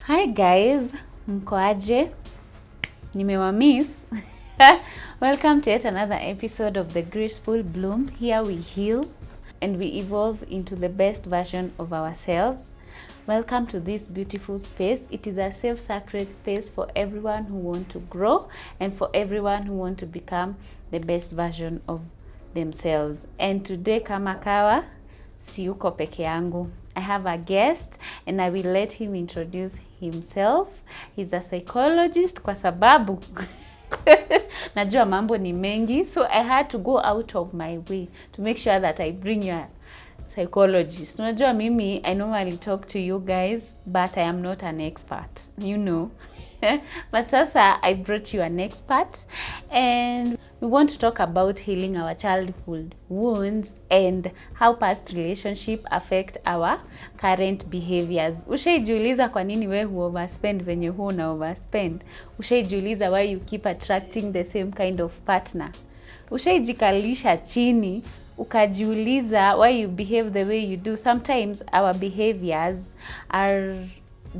Hi guys, mkoaje? Nimewamiss. Welcome to yet another episode of the Graceful Bloom. Here we heal and we evolve into the best version of ourselves. Welcome to this beautiful space. It is a safe, sacred space for everyone who want to grow and for everyone who want to become the best version of themselves. And today kama kawa, siyuko peke yangu. I have a guest and I will let him introduce himself. He's a psychologist kwa sababu najua mambo ni mengi, so I had to go out of my way to make sure that I bring you a psychologist. Unajua mimi, I normally talk to you guys, but I am not an expert, you know. But sasa I brought you an expert and we want to talk about healing our childhood wounds and how past relationship affect our current behaviors. Ushaijiuliza kwa nini wewe overspend venye huwa una overspend? Ushaijiuliza why you keep attracting the same kind of partner? Ushaijikalisha chini ukajiuliza why you behave the way you do? Sometimes our behaviors are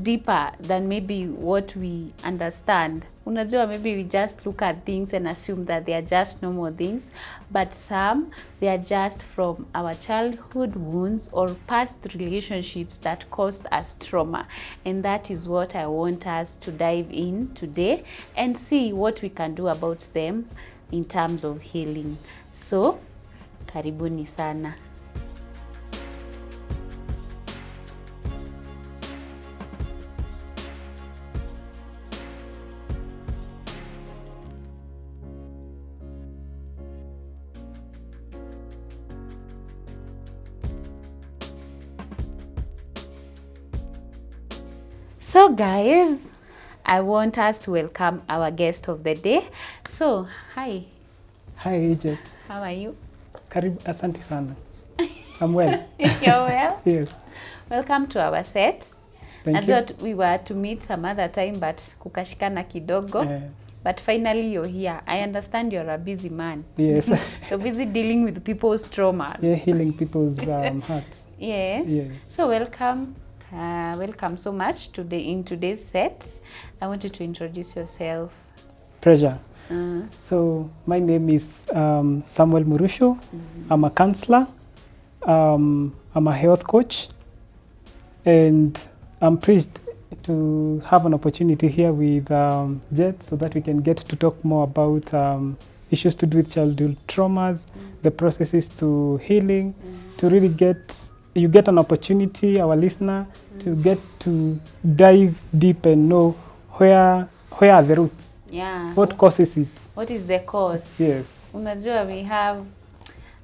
deeper than maybe what we understand. Unajua, maybe we just look at things and assume that they are just normal things, but some they are just from our childhood wounds or past relationships that caused us trauma. And that is what I want us to dive in today and see what we can do about them in terms of healing. So, karibuni sana. So guys, I want us to welcome our guest of the day. So, hi. Hi, Agent. How are you? Karibu, asante sana. I'm well. You're well? Yes. Welcome to our set. Thank I you. thought we were to meet some other time, but kukashikana kidogo. But finally you're here. I understand you're a busy man. Yes. You're busy dealing with people's traumas. Yeah, healing people's hearts. Yes. Yes. So welcome. Welcome so much in today's set. I want you to introduce yourself. Pleasure. So, my name is Samuel Murusho. I'm a counselor. I'm a health coach. And I'm pleased to have an opportunity here with Jet so that we can get to talk more about issues to do with childhood traumas, the processes to healing, to really get an opportunity, our listener, to get to dive deep and know where are the roots. Yeah. What causes it? What is the cause? Yes. Unajua,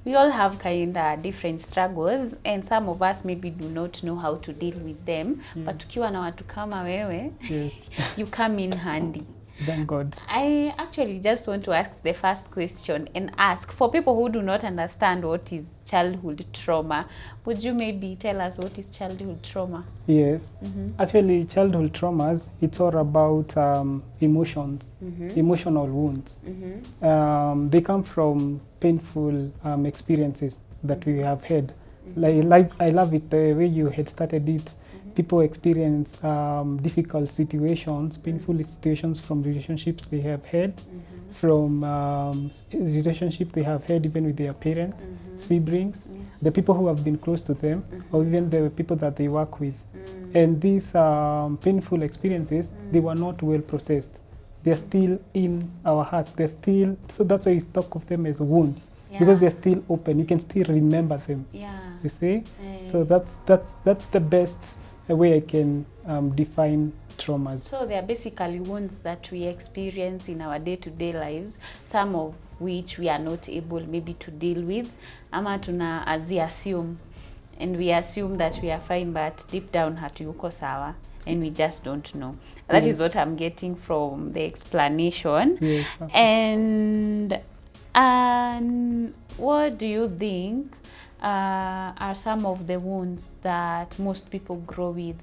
we all have kind of different struggles and some of us maybe do not know how to deal with them. Yes. But tukiwa na watu kama wewe, yes, you come in handy. Thank God. I actually just want to ask the first question and ask for people who do not understand what is childhood trauma. Would you maybe tell us what is childhood trauma? Yes. Actually, childhood traumas, it's all about emotions, emotional wounds. They come from painful experiences that we have had. I love it the way you had started it. People experience difficult situations, painful situations from relationships they have had, from relationship they have had even with their parents, siblings, the people who have been close to them, or even the people that they work with. And these painful experiences, they were not well processed. They're still in our hearts. They're still, so that's why we talk of them as wounds. Yeah. Because they're still open. You can still remember them. Yeah. You see? So that's the best way I can define traumas. So they are basically wounds that we experience in our day-to-day lives, some of which we are not able maybe to deal with. Ama assume, and we assume that we are fine, but deep down hatuyuko sawa, and we just don't know. That is what I'm getting from the explanation. Yes. And what do you think are some of the wounds that most people grow with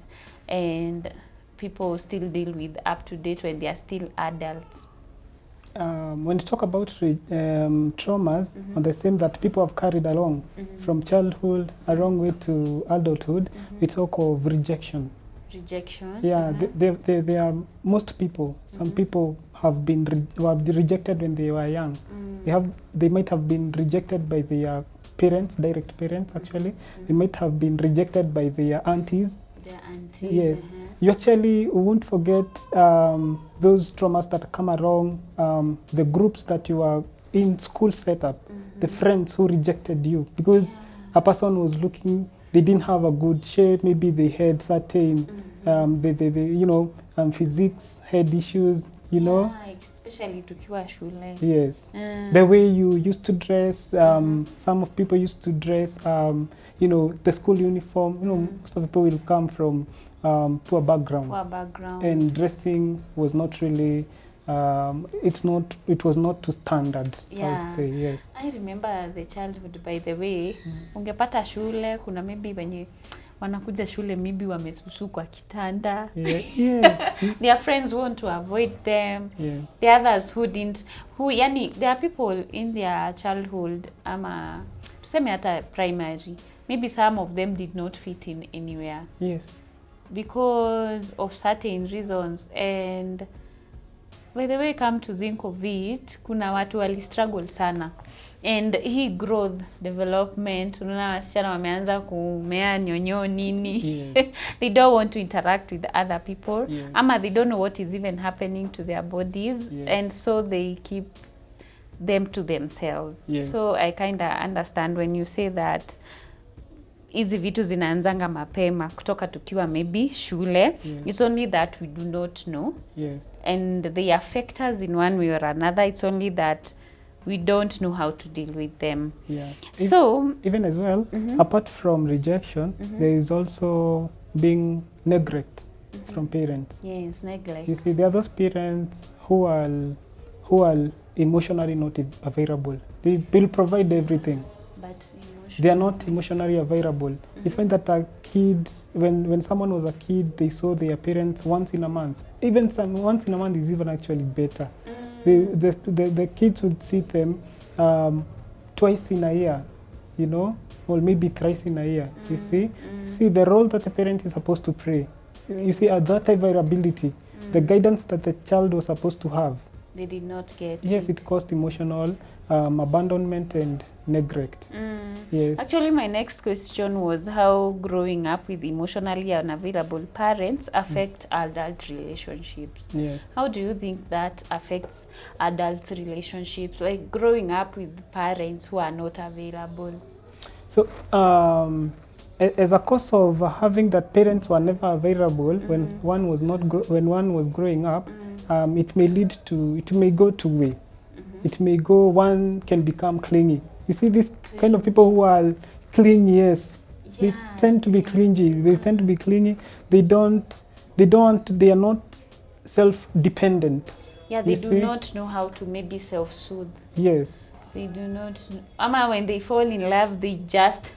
and people still deal with up to date when they are still adults? When you talk about traumas, on the same that people have carried along from childhood along way to adulthood, we talk of rejection. Rejection. Yeah, they are most people. Some people have been rejected when they were young. They might have been rejected by their parents, direct parents actually. They might have been rejected by their aunties. Their aunties. Yes. You actually won't forget those traumas that come along, the groups that you are in school setup, the friends who rejected you because a person was looking, they didn't have a good shape, maybe they had certain, physics, head issues, you know. Especially tukiwa shule. Yes. The way you used to dress, some of people used to dress, the school uniform, most of the people will come from poor background. And dressing was not really, it was not to standard, I would say, yes. I remember the childhood, by the way, ungepata shule, kuna maybe wenye wanakuja shule maybe wamesusu kwa kitanda. Yes. Their friends want to avoid them. Yes. The others there are people in their childhood, tuseme hata primary, maybe some of them did not fit in anywhere. Yes. Because of certain reasons. And by the way, come to think of it, kuna watu wali struggle sana. And hii growth, development, unaona wasichana wameanza kumea nyonyo nini. Yes. They don't want to interact with other people. Yes. They don't know what is even happening to their bodies. Yes. And so they keep them to themselves. Yes. So I kind of understand when you say that hizi vitu zinaanzanga mapema kutoka tukiwa maybe shule. Yes. It's only that we do not know. Yes. And they affect us in one way or another. It's only that we don't know how to deal with them. Yeah. So even as well, apart from rejection, there is also being neglect from parents. Yes, neglect. You see, there are those parents who are emotionally not available. They will provide everything, But they are not emotionally available. You find that a kid, when someone was a kid, they saw their parents once in a month. Even once in a month is even actually better. The kids would see them twice in a year, or maybe thrice in a year. You see, see the role that the parent is supposed to play. You see, at that availability, the guidance that the child was supposed to have, they did not get. Yes, it caused emotional abandonment and neglect. Yes. Actually, my next question was how growing up with emotionally unavailable parents affect adult relationships. Yes. How do you think that affects adult relationships, like growing up with parents who are not available? So, as a cause of having that parents were never available when one was when one was growing up, it may go two way. It may go, one can become clingy. You see, these kind of people who are clingy, yes, they tend to be clingy. They tend to be clingy. They are not self-dependent. Yeah, they do not know how to maybe self-soothe. Yes. They do not know. When they fall in love, they just...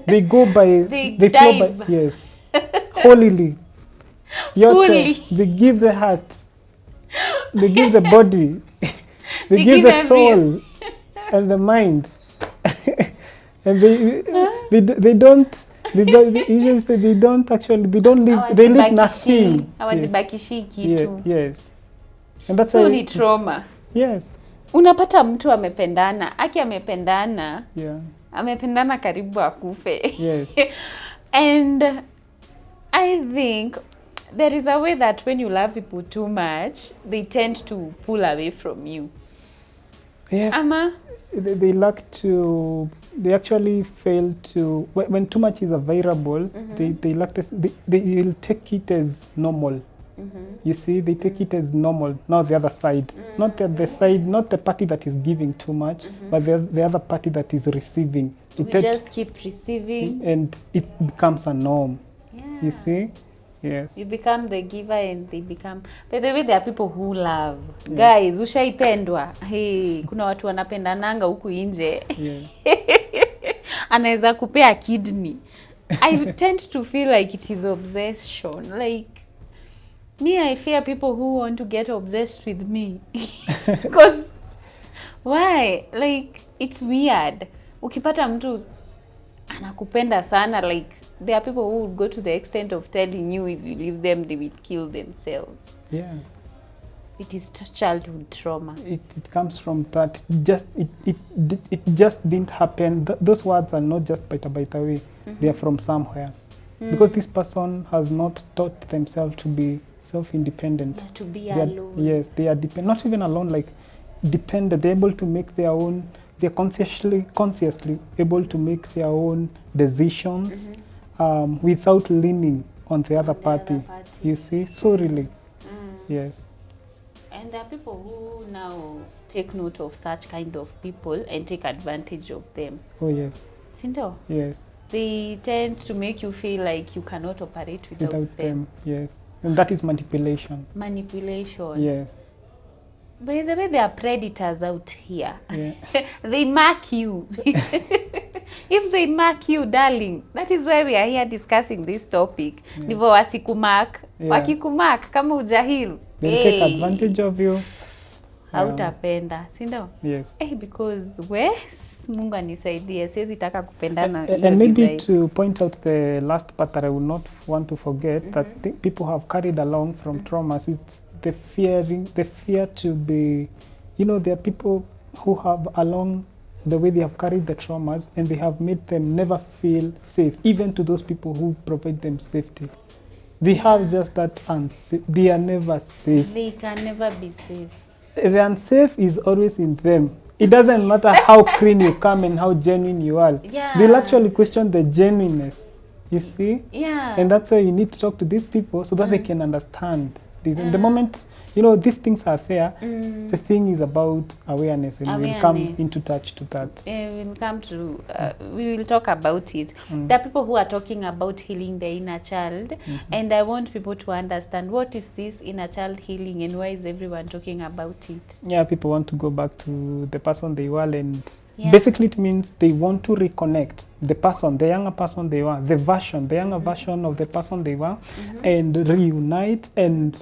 they go by... they dive. Flow by, yes. Holily. Fully. They give the heart. They give the body. They give the soul and the mind. And they don't usually say they don't live, they live nothing. Hawajibakishi kitu. Yes. And that's so ni trauma. Yes. Unapata mtu amependana, amependana. Yeah. Amependana karibu akufe. Yes. And I think there is a way that when you love people too much, they tend to pull away from you. Yes. They actually fail to, when too much is available, they will take it as normal. You see, they take it as normal, not the other side. Not the party that is giving too much, but the other party that is receiving. We just keep receiving. And it becomes a norm. Yeah. You see? Yes. You become the giver and they become... By the way, there are people who love. Yes. Guys, ushaipendwa. Hey, kuna watu wanapendananga huku nje. Yeah. Anaweza kupea kidney. I tend to feel like it is obsession. Like, me, I fear people who want to get obsessed with me. Because, why? Like, it's weird. Ukipata mtu anakupenda sana, like, there are people who would go to the extent of telling you if you leave them, they will kill themselves. Yeah. It is childhood trauma. It comes from that. It just didn't happen. Those words are not just by the way. They are from somewhere. Because this person has not taught themselves to be self-independent. Yeah, to be alone. Yes, they are not even alone, like dependent. They're able to make their own, they're consciously able to make their own decisions without leaning on the other party. You see? So really, yes. And there are people who now take note of such kind of people and take advantage of them. Oh, yes. Sindo? Yes. They tend to make you feel like you cannot operate without them. Yes. And that is manipulation. Manipulation. Yes. By the way, there are predators out here. Yeah. They mark you. If they mark you, darling, that is why we are here discussing this topic. Ndivyo wasikumark. Wakikumark kama ujahil. They'll take advantage of you. Hautapenda, si ndio? Yes. Because Mungu anisaidie, siwezi taka kupendana. And maybe to point out the last part that I would not want to forget, that people have carried along from traumas, it's the fear to be, there are people who have along the way they have carried the traumas and they have made them never feel safe, even to those people who provide them safety. They have just that they are never safe. They can never be safe. The unsafe is always in them. It doesn't matter how clean you come and how genuine you are. Yeah. They'll actually question the genuineness, you see? Yeah. And that's why you need to talk to these people so that they can understand this. And the moment, these things are there, the thing is about awareness, and we'll come into touch to that. We'll come to, we will talk about it. There are people who are talking about healing the inner child, and I want people to understand what is this inner child healing and why is everyone talking about it? Yeah, people want to go back to the person they were, and basically it means they want to reconnect the person, the younger person they were, the younger version of the person they were, and reunite and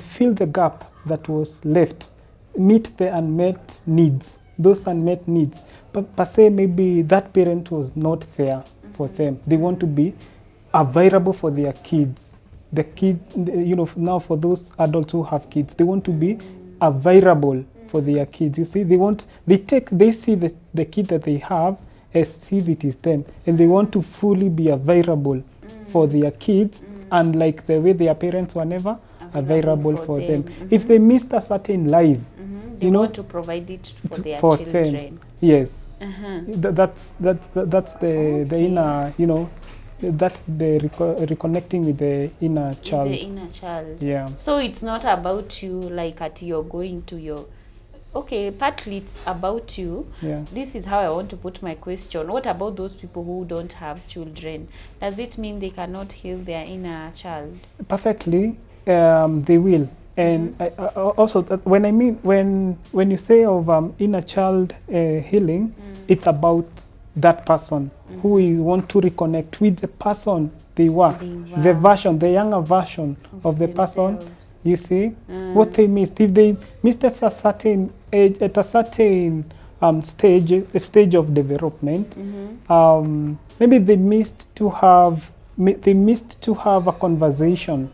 fill the gap that was left, meet the unmet needs, those unmet needs. But per se, maybe that parent was not there for them. They want to be available for their kids. The kid, now for those adults who have kids, they want to be available for their kids. You see, they see the kid that they have as if it is them, and they want to fully be available for their kids, unlike the way their parents were never available for them. If they missed a certain life, they want to provide it for their children. Them. Yes. That's the inner, that's the reconnecting with the inner child. The inner child. Yeah. So it's not about you like you're going to your... Okay, partly it's about you. Yeah. This is how I want to put my question. What about those people who don't have children? Does it mean they cannot heal their inner child? Perfectly. They will, and also when you say of inner child healing, it's about that person who want to reconnect with the person they were, the younger version of the person. You see what they missed. If they missed at a certain age, at a certain stage of development, maybe they missed to have a conversation.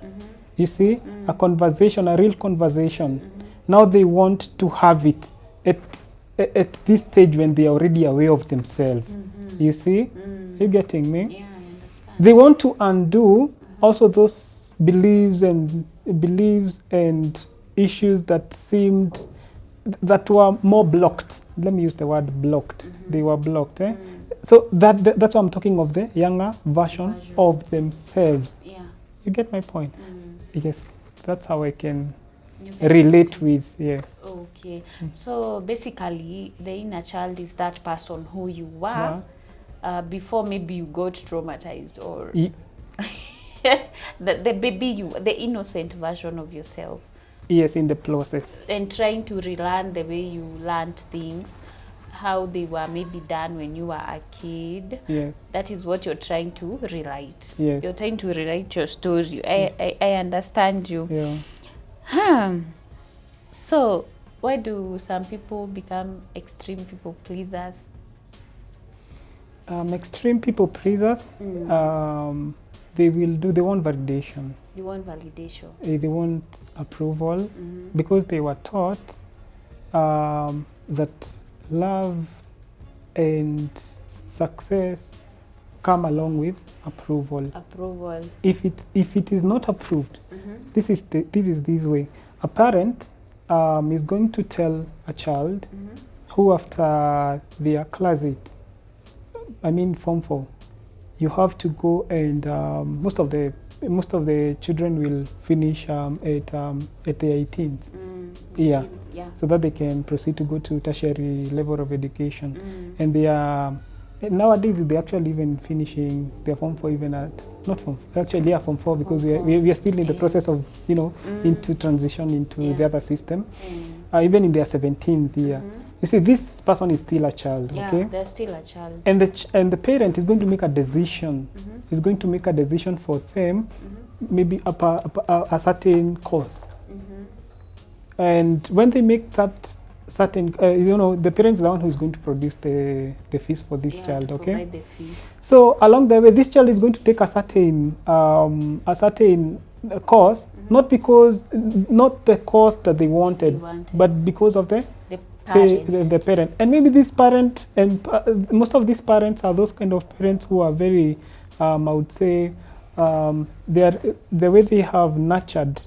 You see, a conversation, a real conversation. Now they want to have it at this stage when they are already aware of themselves. You see, you getting me? Yeah, I understand. They want to undo also those beliefs and issues that were more blocked. Let me use the word blocked. They were blocked. So that's why I'm talking of the younger version of themselves. Yeah. You get my point? Yes, that's how I can relate with, yes. Okay, so basically the inner child is that person who you were before maybe you got traumatized, or the baby the innocent version of yourself. Yes, in the process. And trying to relearn the way you learned things, how they were maybe done when you were a kid. Yes. That is what you're trying to rewrite. Yes. You're trying to rewrite your story. I understand you. Yeah. So why do some people become extreme people pleasers? Extreme people pleasers, they want validation. They want validation. They want approval because they were taught that love and success come along with approval. If it is not approved, this is this way. A parent is going to tell a child who after their class 8, I mean Form 4, you have to go and most of the children will finish at the 18th. Yeah, so that they can proceed to go to tertiary level of education. And they are nowadays they're actually even finishing their Form 4 even at not Form actually Form 4 because we are still in the process of into transition into the other system. Even in their 17th year. You see, this person is still a child, okay? They're still a child. And the parent is going to make a decision. Is going to make a decision for them, maybe a certain course. And when they make that certain, the parents are the one who is going to produce the fees for this child, okay? Provide the fee. So along the way, this child is going to take a certain course, not the course that they wanted, but because of the parent. And maybe this parent, and most of these parents are those kind of parents who are very, I would say, the way they have nurtured,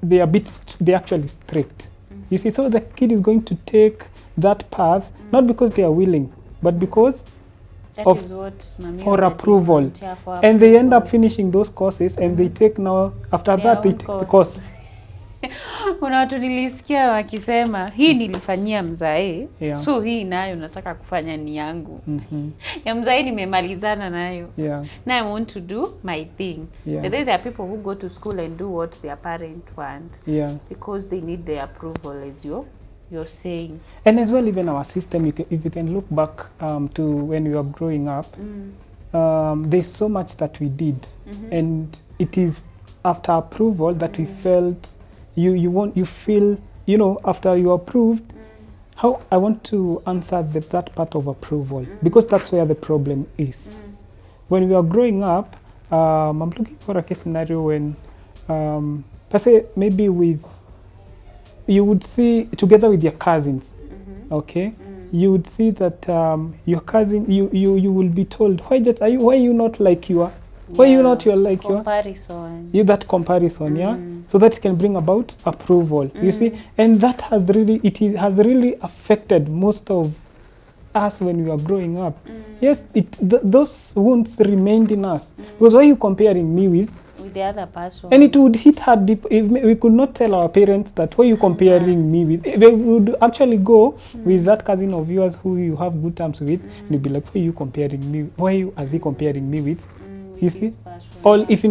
they're actually strict. You see, so the kid is going to take that path, not because they are willing, but because for approval. And they end up finishing those courses, and they take now, after that, they take the course. Kuna watu nilisikia wakisema hii nilifanyia mzae, so hii nayo nataka kufanya ni yangu. Ya mzae nimemalizana nayo. Now I want to do my thing. But there are people who go to school and do what their parents want. Because they need the approval, as you're saying. And as well, even our system, if you can look back to when we were growing up, there's so much that we did. And it is after approval that we felt you feel, after you approved, how I want to answer that part of approval, because that's where the problem is. When we are growing up, I'm looking for a case scenario when, per se, maybe you would see together with your cousins, okay? You would see that your cousin, you will be told, why are you not like you are? Why you not like you? Comparison. That comparison, so that can bring about approval. You see, and that has really affected most of us when we are growing up. Yes, those wounds remained in us. Because why are you comparing me with the other person? And it would hit hard deep. If we could not tell our parents that why are you comparing me with. They would actually go with that cousin of yours who you have good terms with, and you'd be like, why are you comparing me? Why are they comparing me with? You see, or if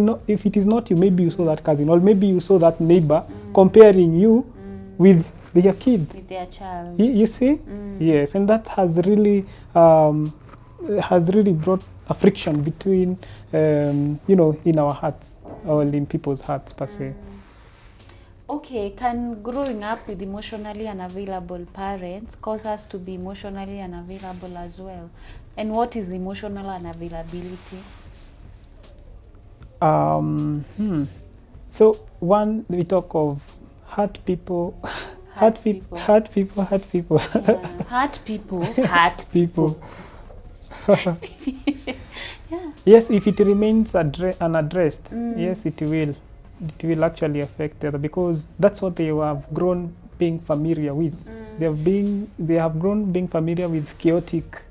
it is not you, maybe you saw that cousin, or maybe you saw that neighbor comparing you with their kid, with their child. You see, yes, and that has really brought a friction between, in our hearts or in people's hearts per se. Okay, can growing up with emotionally unavailable parents cause us to be emotionally unavailable as well? And what is emotional unavailability? So one, we talk of hurt people. Hurt people. Yeah. Hurt people. Yes, if it remains unaddressed, yes, it will. It will actually affect the other, because that's what they have grown being familiar with. They have grown being familiar with chaotic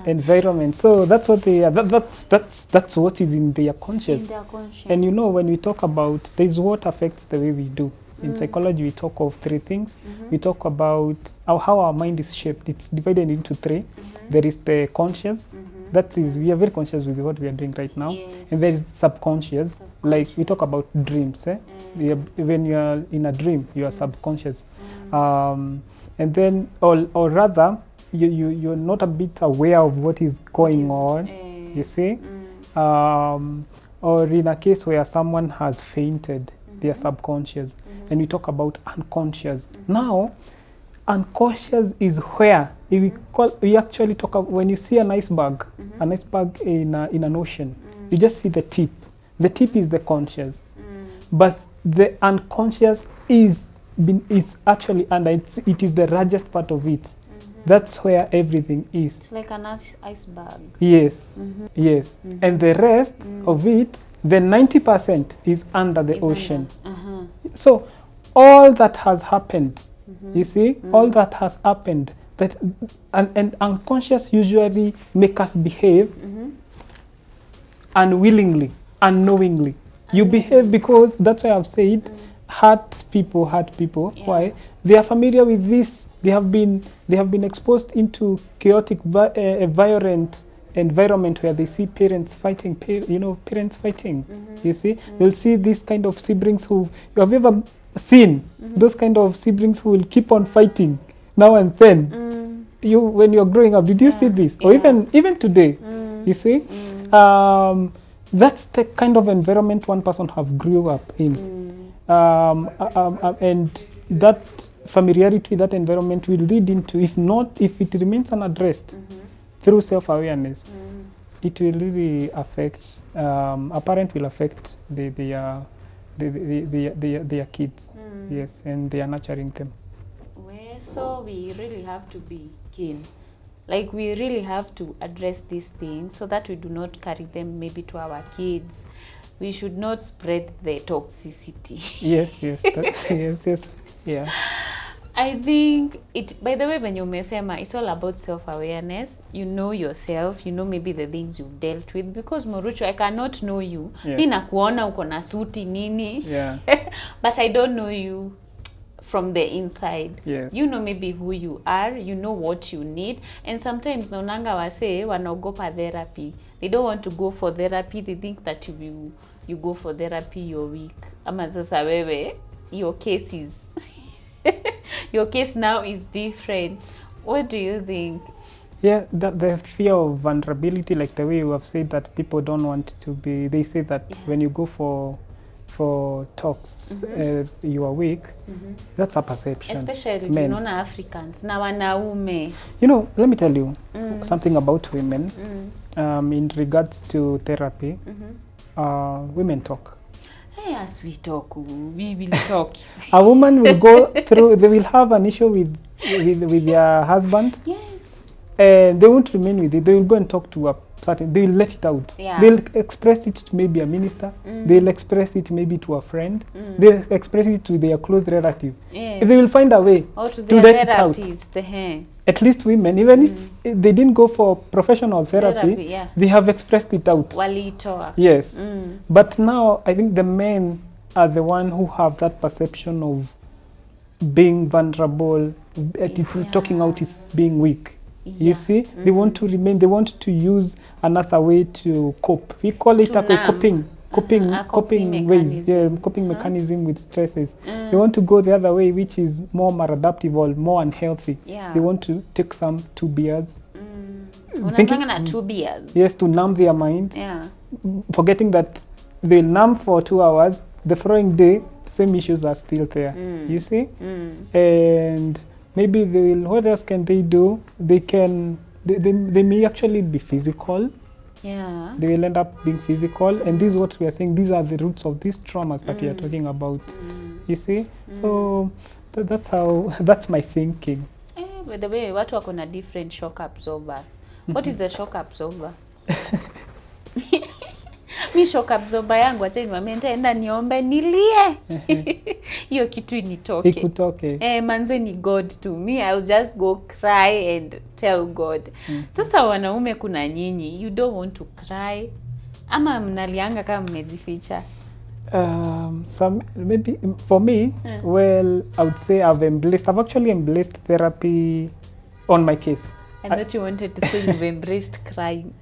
environment. So that's what they are. That's what is in their conscious. And when we talk about, there's what affects the way we do. In psychology, we talk of three things. We talk about how our mind is shaped. It's divided into three. There is the conscious. That is, we are very conscious with what we are doing right now. And there is subconscious. Like we talk about dreams. When you are in a dream, you are subconscious. And then, or rather, you're not a bit aware of what is going on. You see? Or in a case where someone has fainted, they are subconscious. And we talk about unconscious. Now, unconscious is where we actually talk about when you see an iceberg, an iceberg in an ocean, you just see the tip. The tip is the conscious, but the unconscious is actually under. It is the largest part of it. That's where everything is. It's like an iceberg. Yes, yes. And the rest of it, the 90% is under the ocean. So all that has happened, you see, all that has happened, that and unconscious usually make us behave unwillingly, unknowingly. You behave because that's why I've said hurt people. Yeah. Why? They are familiar with this. They have been exposed into chaotic, violent environment where they see parents fighting. You see, they'll see this kind of siblings who you have ever seen. Those kind of siblings who will keep on fighting now and then. You, when you're growing up, did you see this? Or even today, you see, that's the kind of environment one person have grew up in, and that familiarity with that environment will lead into, if it remains unaddressed through self-awareness, it will really affect, a parent will affect their kids, yes, and they are nurturing them. So we really have to be keen. Like, we really have to address these things so that we do not carry them maybe to our kids. We should not spread the toxicity. Yes, yes, yeah. I think by the way, when you mesema, it's all about self-awareness. You know yourself, you know maybe the things you've dealt with, because Morucho, I cannot know you. Mi nakuona uko na suti nini. Yeah. But I don't know you from the inside. Yes. You know maybe who you are, you know what you need, and sometimes nonanga wase wanaogopa therapy. They don't want to go for therapy. They think that if you go for therapy, you're weak. Ama sasa wewe, your case is your case now is different. What do you think? Yeah, that the fear of vulnerability, like the way you have said that people don't want to be, they say that when you go for talks, you are weak. That's a perception. Especially non-Africans. Na wanaume. You know, let me tell you something about women. In regards to therapy, women talk. Yes, we talk. We will talk. A woman will go through, they will have an issue with their husband. Yes. And they won't remain with it. They will go and talk to a certain, they will let it out. Yeah. They'll express it to maybe a minister. They'll express it maybe to a friend. They'll express it to their close relative. Yes. They will find a way to let it out. At least women, even if they didn't go for professional therapy, they have expressed it out. Walitoa. Yes. But now I think the men are the one who have that perception of being vulnerable. Talking out is being weak. You see, they want to remain, they want to use another way to cope. We call it coping ways, coping mechanism with stresses. They want to go the other way, which is more maladaptive or more unhealthy. They want to take 2 beers. Thinking 2 beers. Yes, to numb their mind. Forgetting that they'll numb for 2 hours, the following day, same issues are still there. You see? And maybe they will, what else can they do? They may actually be physical. Yeah. They will end up being physical. And this is what we are saying. These are the roots of these traumas that we are talking about. You see? So that's my thinking. By the way, watu wako na different shock absorbers. What is a shock absorber? Mi shock absorber yangu acha niwaambie nitaenda niombe nilie. Hiyo kitu initoke. Ikutoke. Manze ni God to me. I'll just go cry and tell God. Sasa wanaume kuna nyinyi, you don't want to cry. Ama mnalianga kama mmejificha. Maybe for me, well, I would say I've actually embraced therapy on my case. I thought you wanted to say you've embraced crying.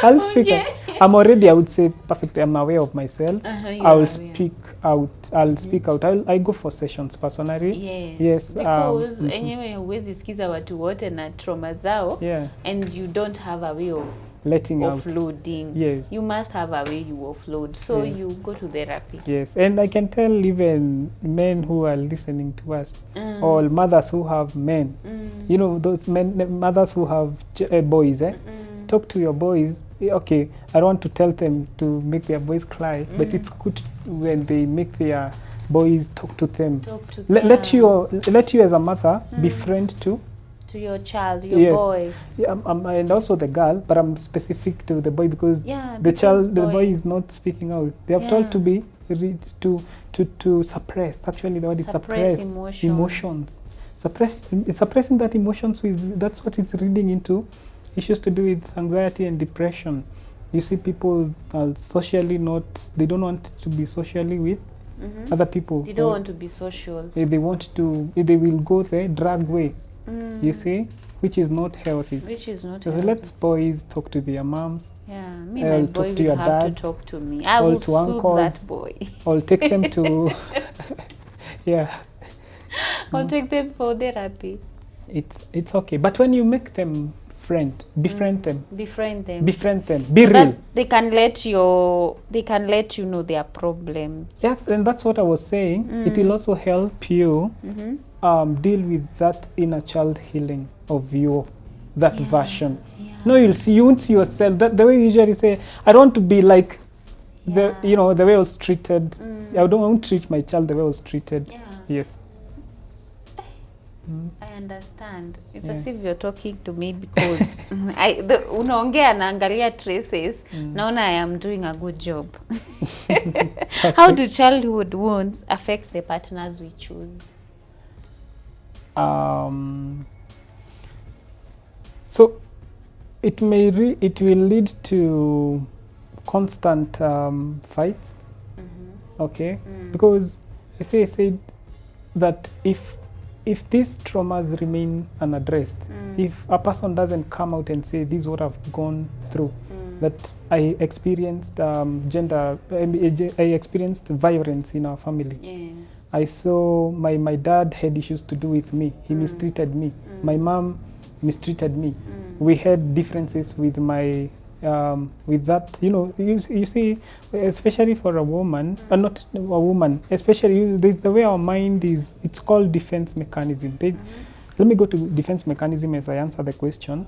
I'll speak out. I'm already, I would say, perfect. I'm aware of myself. I'll speak out. I go for sessions personally. Yes. Because anyway, huwezi sikiza watu wote na trauma zao. And you don't have a way of letting out. offloading. Yes. You must have a way you offload. So Yeah. you go to therapy. Yes, and I can tell even men who are listening to us, or mothers who have men, you know, those mothers who have boys, talk to your boys. Okay, I don't want to tell them to make their boys cry, but it's good when they make their boys talk to them. Talk to Let you as a mother be friend to your child, your Yes. boy. Yeah, and also the girl, but I'm specific to the boy because Yeah, the boy boys. is not speaking out. They have told to be to suppress. Actually, the word is Suppress suppress emotions. Suppressing that emotions that's what it's reading into issues to do with anxiety and depression. You see, people are socially they don't want to be socially with other people. They don't want to be social. They want to. They will go the drug way. You see, which is not healthy. Which is not So healthy. let's boys talk to their moms, Yeah, me, I'll my talk boy to will your have dad, to talk to me. I or will to soothe uncles. that boy. or take them to yeah, I'll take them for therapy. it's okay. But when you make them befriend them, Befriend them. be So real. that they can let you know their problems. Yes, and that's what I was saying. It will also help you deal with that inner child healing of that version. Yeah. No, you won't see yourself. That the way you usually say, I don't want to be like the way I was treated. I won't treat my child the way I was treated. Yeah. Yes. I understand. It's Yeah. as if you're talking to me because unaongea naangalia traces, naona I am doing a good job. How do childhood wounds affect the partners we choose? So it will lead to constant fights. Okay, because you say that if these traumas remain unaddressed, if a person doesn't come out and say, this is what I've gone through, that I experienced I experienced violence in our family. Yeah. I saw my dad had issues to do with me. He mistreated me. My mom mistreated me. We had differences with my with that, you see, especially for a woman, not a woman, especially the way our mind is, it's called defense mechanism. Let me go to defense mechanism as I answer the question.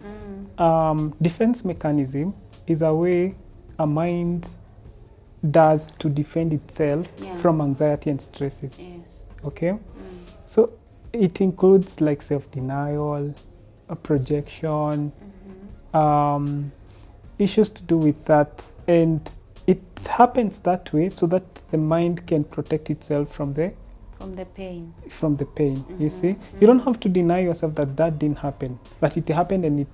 Defense mechanism is a way a mind does to defend itself from anxiety and stresses. Yes. Okay? So it includes like self-denial, a projection, issues to do with that, and it happens that way so that the mind can protect itself from the pain. You see, you don't have to deny yourself that didn't happen, but it happened, and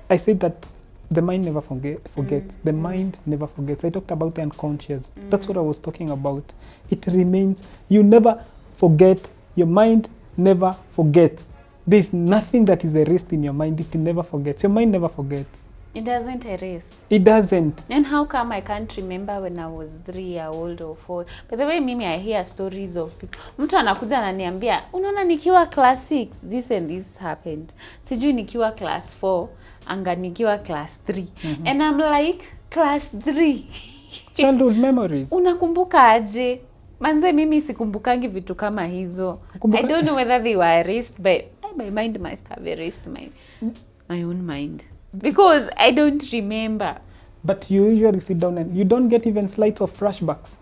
I said that the mind never forgets. The mind never forgets. I talked about the unconscious. That's what I was talking about. It remains. You never forget. Your mind never forgets. There's nothing that is erased in your mind. It never forgets. Your mind never forgets. It doesn't erase. It doesn't. And how come I can't remember when I was 3 years old or 4? By the way, mimi, I hear stories of people. Mtu anakuja ananiambia, unaona nikiwa class 6, this and this happened. Sijui nikiwa class 4, anga nikiwa class 3. And I'm like, class 3. Childhood memories. Unakumbuka aje? Manze mimi sikumbukangi vitu kama hizo. I don't know whether they were erased, but my mind must have erased my own mind. Because I don't remember. But you usually sit down and you don't get even slight of flashbacks.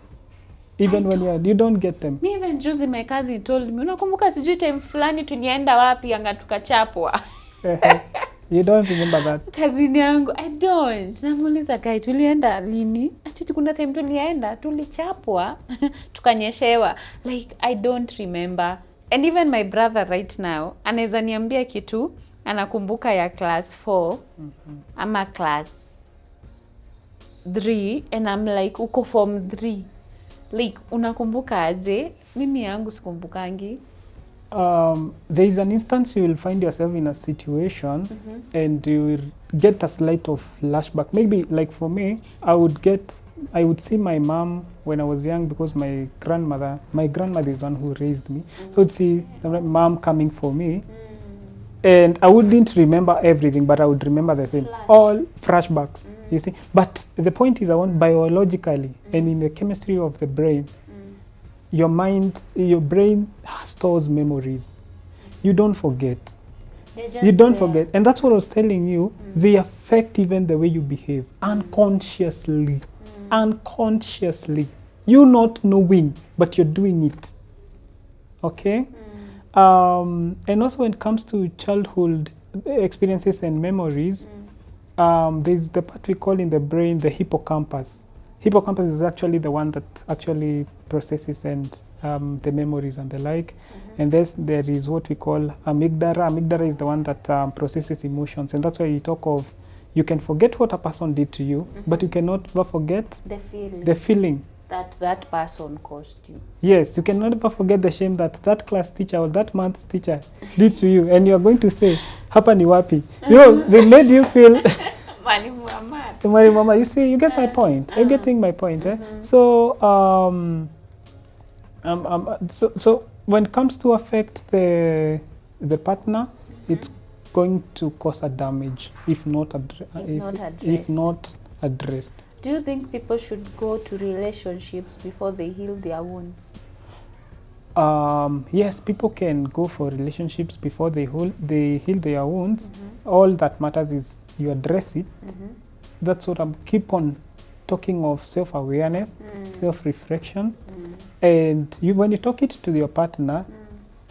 Even when you don't get them. Me even Juzi, my cousin told me, unakumbuka sijui time fulani tulienda wapi anga tukachapwa. You don't remember that. Cousin yangu, I don't. Namuuliza kai tulienda lini? Ati kuna time tulienda, tulichapwa, tukanyeshewa. Like I don't remember. And even my brother right now, anaweza niambia kitu, anakumbuka ya class 4 ama class 3, and I'm like, uko form 3. Like, unakumbuka aje? Mimi yangu sikumbukangi. There is an instance you will find yourself in a situation and you will get a slight of flashback. Maybe like for me, I would see my mom when I was young because my grandmother is one who raised me. So I'd see my mom coming for me And I wouldn't remember everything, but I would remember the same. All flashbacks, you see. But the point is, I want biologically and in the chemistry of the brain, your brain stores memories. You don't forget. You don't forget. And that's what I was telling you. They affect even the way you behave unconsciously. Unconsciously. You not knowing, but you're doing it. Okay? And also when it comes to childhood experiences and memories, there's the part we call in the brain the hippocampus. Hippocampus is actually the one that actually processes and the memories and the like. And there is what we call amygdala. Amygdala is the one that processes emotions. And that's why you talk of, you can forget what a person did to you, but you cannot ever forget the feeling that person caused you. Yes, you cannot ever forget the shame that class teacher or that maths teacher did to you. And you are going to say, hapa ni wapi? You know, they made you feel... Mama, you see, you get my point. You're getting my point. So, so when it comes to affect the partner, it's going to cause a damage if not addressed. Do you think people should go to relationships before they heal their wounds? Yes, people can go for relationships before they heal their wounds. All that matters is you address it. That's what I'm keep on talking of, self-awareness, self-reflection. And when you talk it to your partner,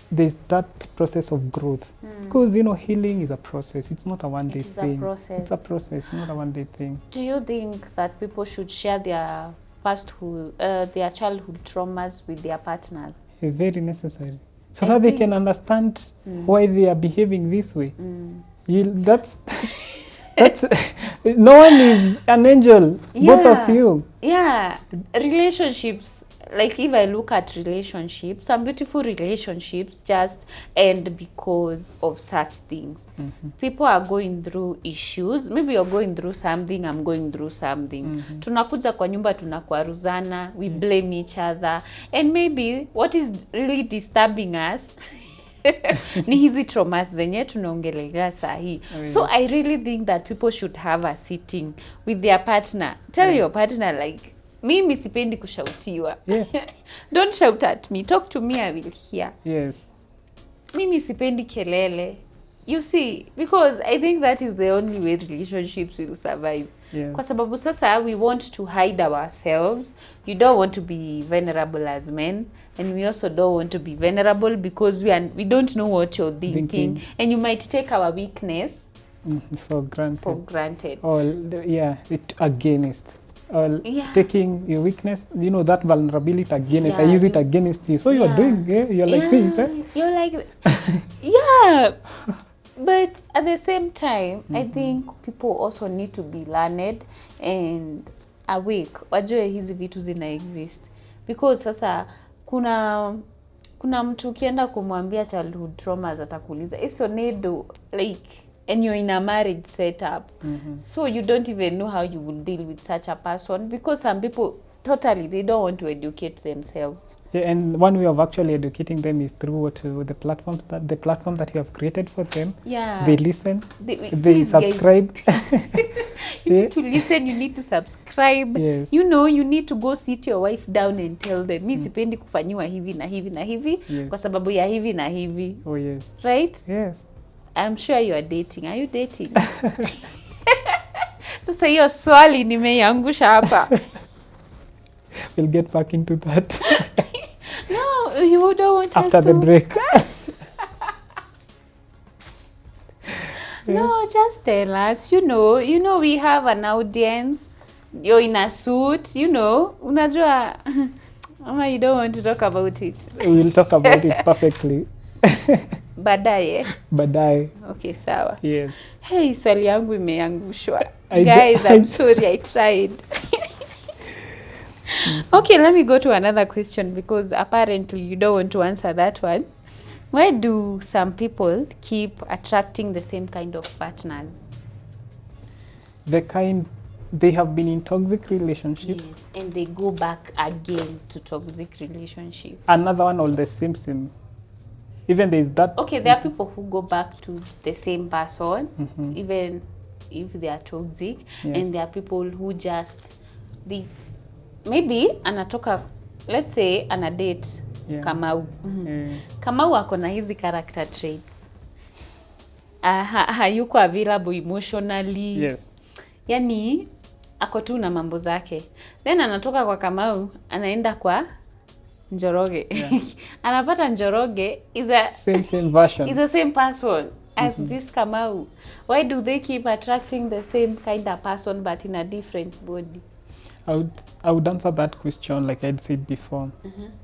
there's that process of growth. Because, you know, healing is a process. It's not a one-day thing. It's a process, not a one-day thing. Do you think that people should share their their childhood traumas with their partners? Very necessary. So that they can understand why they are behaving this way. That's no one is an angel, both of you. Yeah, relationships, like if I look at relationships, some beautiful relationships just end because of such things. People are going through issues. Maybe you're going through something, I'm going through something. Tunakuja kwa nyumba tunakwaruzana, we blame each other. And maybe what is really disturbing us ni hizi traumas zenye tunaongelea sahi. So I really think that people should have a sitting with their partner. Tell your partner, like, mimi sipendi kushautiwa. Yes. Don't shout at me. Talk to me, I will hear. Yes. Mimi sipendi kelele. You see, because I think that is the only way relationships will survive. Yeah. Kwa sababu sasa we want to hide ourselves. You don't want to be vulnerable as men. And we also don't want to be vulnerable because we don't know what you're thinking. And you might take our weakness for granted. Or against. Taking your weakness, you know, that vulnerability against. I use it against you. So you're doing, you're like this. You're like, yeah. But at the same time, I think people also need to be learned and awake. Wajue hizi vitu zina exist. Because sasa kuna mtu ukienda kumwambia childhood traumas atakuuliza, "Is your nedo like," and you're in a marriage setup. So you don't even know how you will deal with such a person, because some people totally, they don't want to educate themselves. Yeah, and one way of actually educating them is through the platform that you have created for them. Yeah. They listen. They subscribe. You need to listen, you need to subscribe. Yes. You know, you need to go sit your wife down and tell them, mi sipendi kufanyiwa hivi na hivi na hivi, kwa sababu ya hivi na hivi. Oh yes. Right? Yes. I'm sure you are dating. Are you dating? Sasa hiyo swali nimeiangusha hapa. We'll get back into that. No, you don't want after us the break. No, just tell us. You know, we have an audience. You're in a suit. You know, unajua. Mama, you don't want to talk about it. We'll talk about it perfectly. Baadaye. Okay, sawa. Yes. Hey, swali yangu imeangushwa. Guys, I'm sorry, I tried. Okay, let me go to another question, because apparently you don't want to answer that one. Why do some people keep attracting the same kind of partners? They have been in toxic relationships. Yes, and they go back again to toxic relationships. Another one, all the same. Even there is that. Okay, there are people who go back to the same person, even if they are toxic. Yes. And there are people who just, maybe anatoka, let's say ana date Kamau. Kamau ako na hizi character traits. Hayuko available emotionally. Yes. Yani ako tu na mambo zake. Then anatoka kwa Kamau, anaenda kwa Njoroge. Yeah. Anapata Njoroge is a same version. Is the same person as this Kamau. Why do they keep attracting the same kind of person but in a different body? I would answer that question like I'd said before.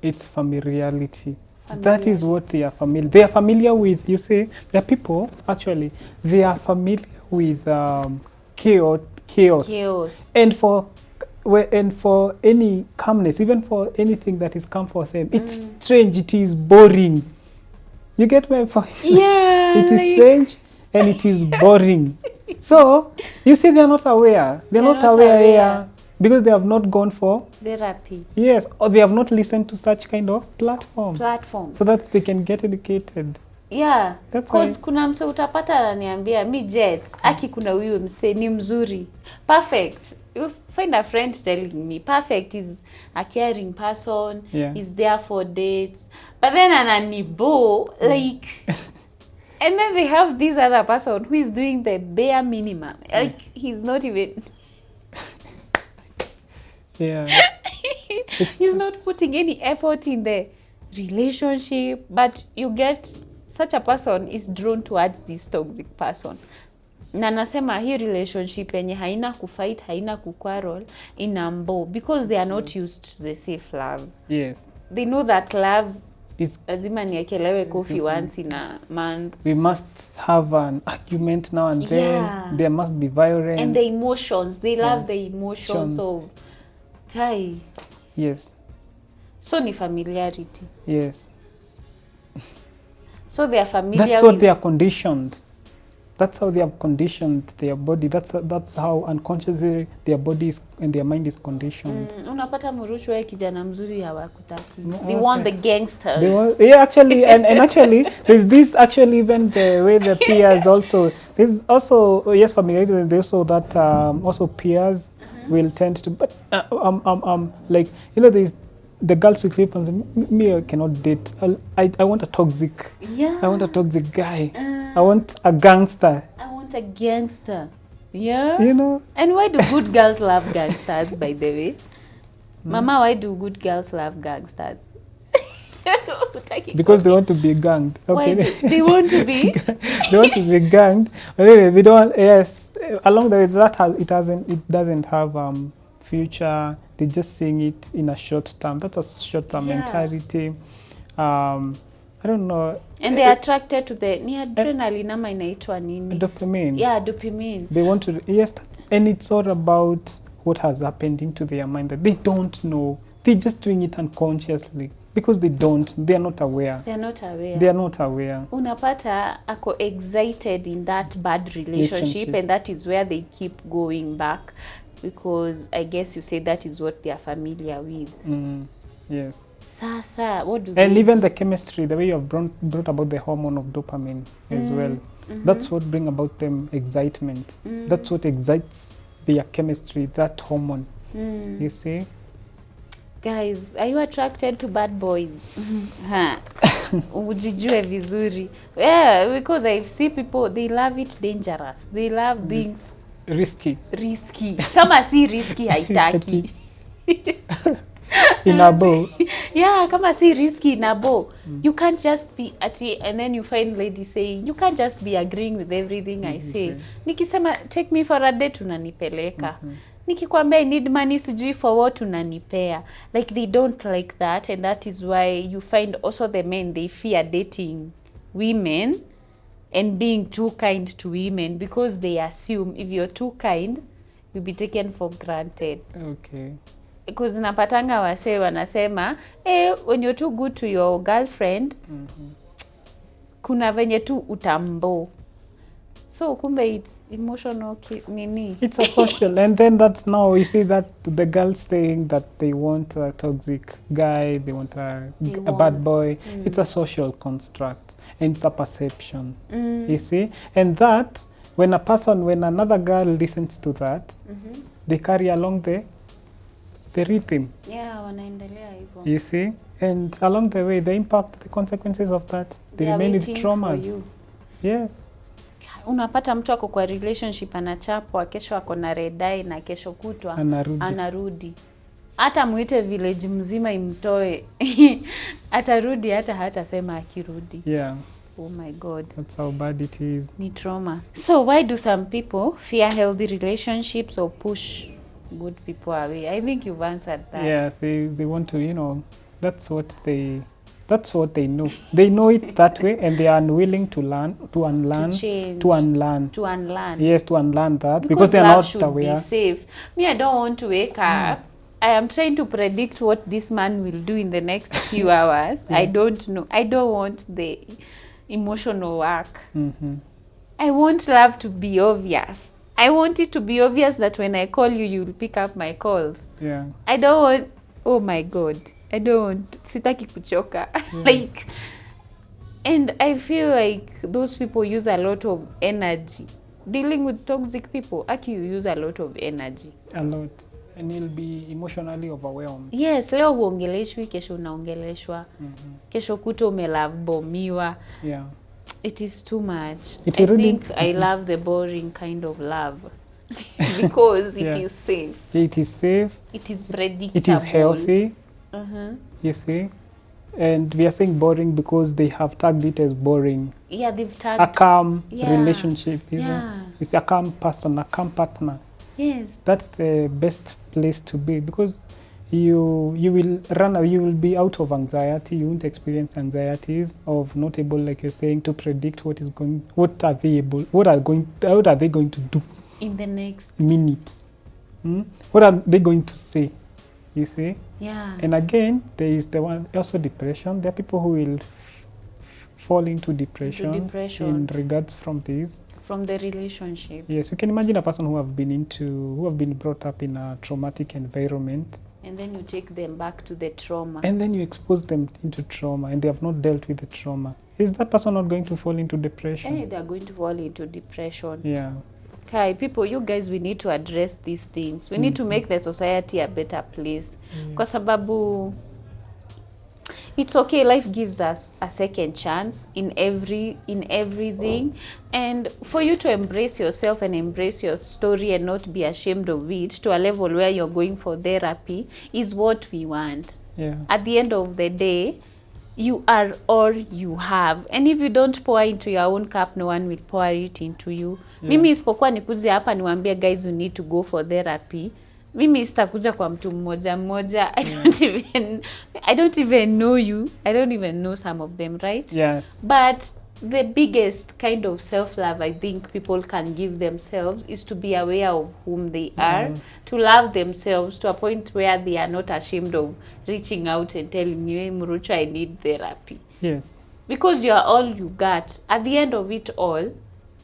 It's familiarity. That is what they are familiar. They are familiar with. You see, there are people actually. They are familiar with chaos. And for any calmness, even for anything that is calm for them, it's strange. It is boring. You get my point? Yeah. It is strange and it is boring. So you see, they are not aware. They're not aware. Yeah. Because they have not gone for therapy. Yes, or they have not listened to such kind of platforms. So that they can get educated. Yeah. That's because kuna mse utapata ananiambia mi Jets, aki kuna huyu mse ni mzuri. Perfect. You find a friend telling me perfect is a caring person, is there for dates. But then ananibo like and then they have this other person who is doing the bare minimum. Like he's not even he's not putting any effort in the relationship, but you get such a person is drawn towards this toxic person. Na nasema hii relationship yenye haina kufight, haina kuquarrel, inambo because they are not used to the safe love. Yes. They know that love is lazima niekelewe coffee once in a month. We must have an argument now and then. There must be violence. And the emotions, they love the emotions of Kai. Yes. So ni familiarity. Yes. So they are familiar. That's what they are conditioned. That's how they have conditioned their body. That's how unconsciously their body is, and their mind is conditioned. Unapata murushu ya kijana mzuri hawakutaki. They want the gangsters. Actually, and actually, there's this actually even the way the peers also. There's also yes familiarity. And there's also that also peers will tend to. But like there's the girls who clip and me I cannot date. I want a toxic. Yeah. I want a toxic guy. I want a gangster. I want a gangster. Yeah. And why do good girls love gangsters, by the way? Mama, why do good girls love gangsters? Because they want to be ganged. Okay. Why they want to be? They want to be ganged. But anyway, they don't. Yes. Along the way, it doesn't have future. They're just seeing it in a short term. That's a short term mentality. I don't know. And they're attracted to the adrenaline ama inaitwa nini? Dopamine. Yeah, dopamine. They want to and it's all about what has happened into their mind that they don't know. They're just doing it unconsciously because they are not aware. They are not aware. Unapata ako excited in that bad relationship and that is where they keep going back because I guess you say that is what they are familiar with. Yes. Sasa, what do and even the chemistry, the way you have brought about the hormone of dopamine as well. That's what bring about them excitement. That's what excites their chemistry, that hormone. You see? Guys, are you attracted to bad boys? Ujijue vizuri. Yeah, because I see people, they love it dangerous. They love things risky. Kama si risky haitaki. Inabo. Yeah, kama si risky inabo. You can't just be and then you find ladies saying, you can't just be agreeing with everything I say. Nikisema take me for a date unanipeleka. Nikikwambia I need money sijui for what unanipea. Like they don't like that and that is why you find also the men they fear dating women and being too kind to women because they assume if you're too kind you'll be taken for granted. Okay. Because napatanga wase wanasema when you're too good to your girlfriend kuna venye tu utambo So kumbe it's emotional nini. It's a social, and then that's now you see that the girls saying that they want a toxic guy, they want a bad boy. It's a social construct, and it's a perception. You see, and that when another girl listens to that, they carry along the rhythm. Yeah, wanaendelea hivyo. You see, and along the way, the impact, the consequences of that, they remain with traumas. Yes. Unapata mtu ako kwa relationship anachapwa, kesho ako na red eye na kesho kutwa anarudi. Hata muite village mzima imtoe. Atarudi hata sema akirudi. Yeah. Oh my God. That's how bad it is. Ni trauma. So why do some people fear healthy relationships or push good people away? I think you've answered that. Yeah, they want to, you know, that's what they know. They know it that way, and they are unwilling to unlearn. Yes, to unlearn that because they are not aware. Be safe. Me, I don't want to wake up. I am trying to predict what this man will do in the next few hours. I don't know. I don't want the emotional work. I want love to be obvious. I want it to be obvious that when I call you, you'll pick up my calls. Yeah. I don't want, oh my God, I don't want, sitaki kuchoka. Like, and I feel like those people use a lot of energy. Dealing with toxic people, you use a lot of energy. A lot. And you'll be emotionally overwhelmed. Yes, leo huongeleshwi, kesho unaongeleshwa. Kesho kuto umelavomiwa. Yeah. It is too much. I think I love the boring kind of love. Because it is safe. It is safe. It is predictable. It is healthy. You see? And we are saying boring because they have tagged it as boring. Yeah, they've tagged. A calm relationship. Yeah. It's a calm person, a calm partner. Yes. That's the best place to be because you will be out of anxiety. You won't experience anxieties of not able, like you're saying, to predict what are they going to do in the next minute. What are they going to say? You see? Yeah. And again, there is the one also depression. There are people who will fall into depression in regards from this. From the relationships. Yes, you can imagine a person who have been brought up in a traumatic environment. And then you take them back to the trauma. And then you expose them into trauma, and they have not dealt with the trauma. Is that person not going to fall into depression? Hey, they are going to fall into depression. Yeah. Okay, people, you guys, we need to address these things. We need to make the society a better place. Kwa sababu it's okay, life gives us a second chance in everything, and for you to embrace yourself and embrace your story and not be ashamed of it to a level where you're going for therapy is what we want. Yeah. At the end of the day, you are all you have, and if you don't pour into your own cup, no one will pour it into you. Mimi isipokuwa nikuja hapa niwaambie guys you need to go for therapy, mimi sitakuja kwa mtu mmoja. I don't even know you. I don't even know some of them, right? Yes. But the biggest kind of self-love I think people can give themselves is to be aware of whom they are, to love themselves to a point where they are not ashamed of reaching out and telling you, hey, Murucho, I need therapy. Yes. Because you are all you got. At the end of it all,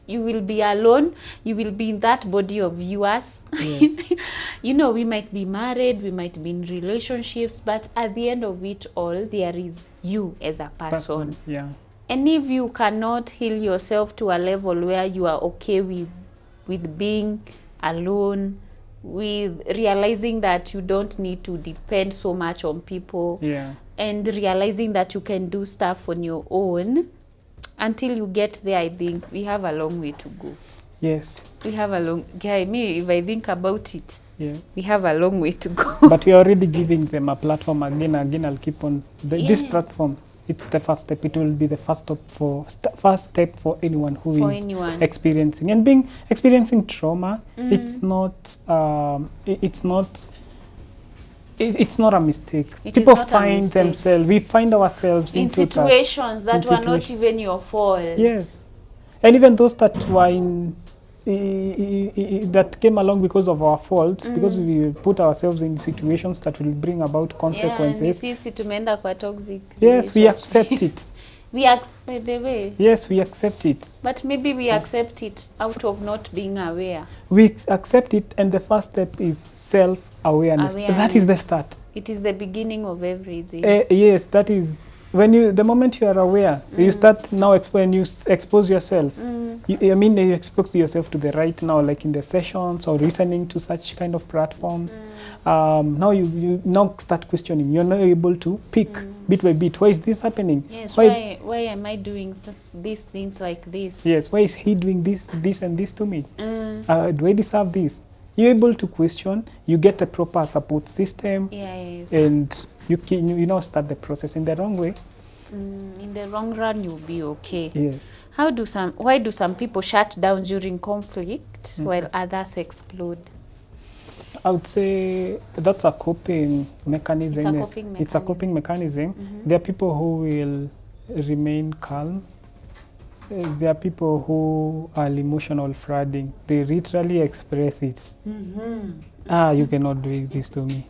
you will be alone. You will be in that body of yours. Yes. You know, we might be married, we might be in relationships, but at the end of it all, there is you as a person. Yeah. And if you cannot heal yourself to a level where you are okay with being alone, with realizing that you don't need to depend so much on people, and realizing that you can do stuff on your own, until you get there, I think we have a long way to go. Yes. We have a long... if I think about it, we have a long way to go. But we are already giving them a platform again. I'll keep on... This platform, it's the first step. It will be the first step for anyone who is experiencing. And experiencing trauma, it's not a mistake. People find themselves, we find ourselves in situations that were not even your fault. Yes. And even those that were that came along because of our faults, because we put ourselves in situations that will bring about consequences. Yes, we accept it. By the way, Yes, we accept it. but maybe we accept it out of not being aware. We accept it, and the first step is self-awareness. That is the start. It is the beginning of everything. Yes, that is the moment you are aware, you start now when you expose yourself. You expose yourself to the right now, like in the sessions or listening to such kind of platforms. Now you now start questioning. You're not able to pick bit by bit. Why is this happening? Yes. Why am I doing these things like this? Yes. Why is he doing this and this to me? Do I deserve this? You're able to question. You get a proper support system. Yes. And you now start the process. In the wrong way, in the long run, you'll be okay. Yes. Why do some people shut down during conflict while others explode? I would say that's a coping mechanism. It's a coping mechanism. There are people who will remain calm. There are people who are emotional flooding. They literally express it. You cannot do this to me.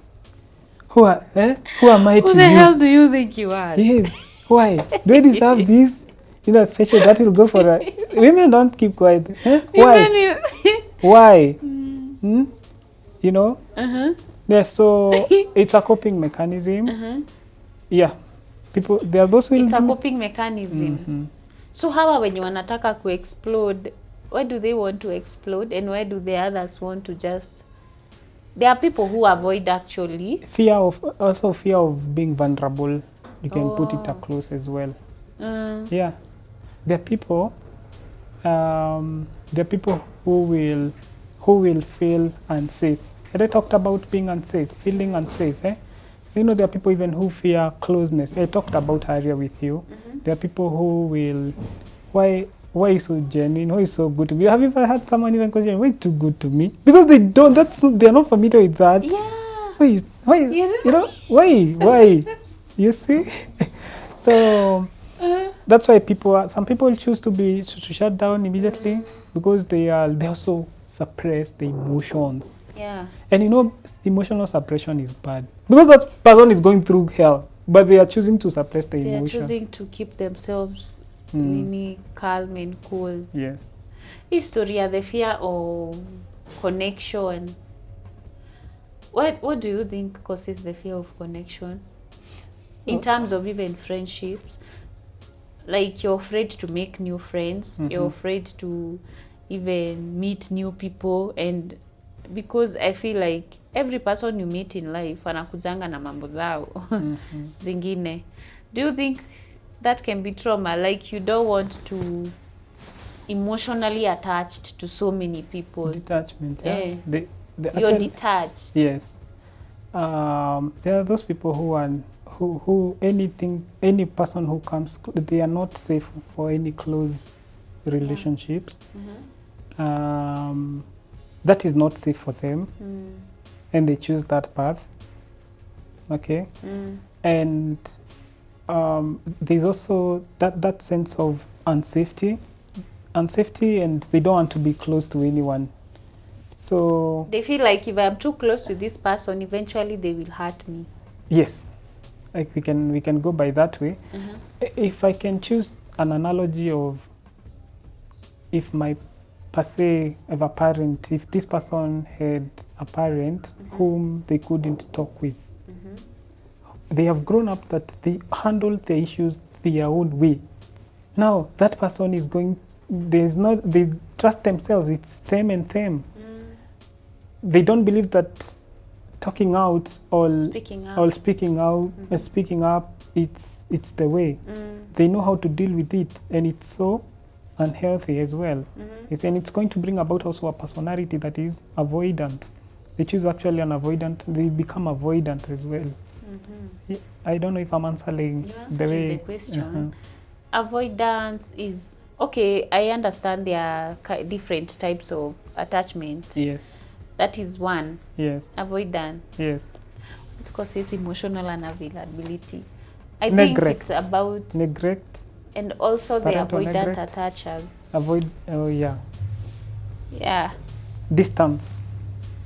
Who am I to you? Who the hell do you think you are? Yes. Why? Do I deserve this? Especially that will go for women don't keep quiet. Why? Why? Yeah, so it's a coping mechanism. Yeah. There are those who it's a coping mechanism. So how when you wanataka to explode, why do they want to explode and why do the others want to just... There are people who avoid actually. Fear of being vulnerable. You can put it across as well. Yeah. There are people who will feel unsafe. And I talked about being unsafe, feeling unsafe. There are people even who fear closeness. I talked about earlier with you. There are people who will, why are you so genuine? Why are you so good to me? Have you ever had someone even question, why are you too good to me? Because they're not familiar with that. Yeah. Why? You see? So that's why some people choose to shut down immediately because they also suppress the emotions. Yeah. And emotional suppression is bad. Because that person is going through hell, but they are choosing to suppress the emotion. They are choosing to keep themselves really calm and cool. Yes. Historia, the fear of connection. What do you think causes the fear of connection? In terms of even friendships, like you're afraid to make new friends, you're afraid to even meet new people, and because I feel like every person you meet in life anakujanga na mambo zao zingine. Do you think that can be trauma? Like you don't want to emotionally attached to so many people. Detachment, yeah. You're detached. Yes. There are those people who any person who comes, they are not safe for any close relationships. That is not safe for them, and they choose that path. Okay. And there's also that sense of unsafety, and they don't want to be close to anyone. So they feel like if I'm too close with this person, eventually they will hurt me. Yes, like we can go by that way. If I can choose an analogy of, if my per se of a parent, if this person had a parent whom they couldn't talk with, they have grown up that they handle the issues their own way. Now that person is going, they trust themselves, it's them and them. They don't believe that talking out or speaking up, it's the way. They know how to deal with it, and it's so unhealthy as well. And it's going to bring about also a personality that is avoidant. They choose actually an avoidant, they become avoidant as well. I don't know if I'm answering the question. Avoidance is, okay, I understand there are different types of attachment. Yes. That is one. Yes. Avoidance. Yes. What causes emotional unavailability? I Neglect. think it's about... Neglect. And also the avoidant neglect. attachers. Yeah. Distance.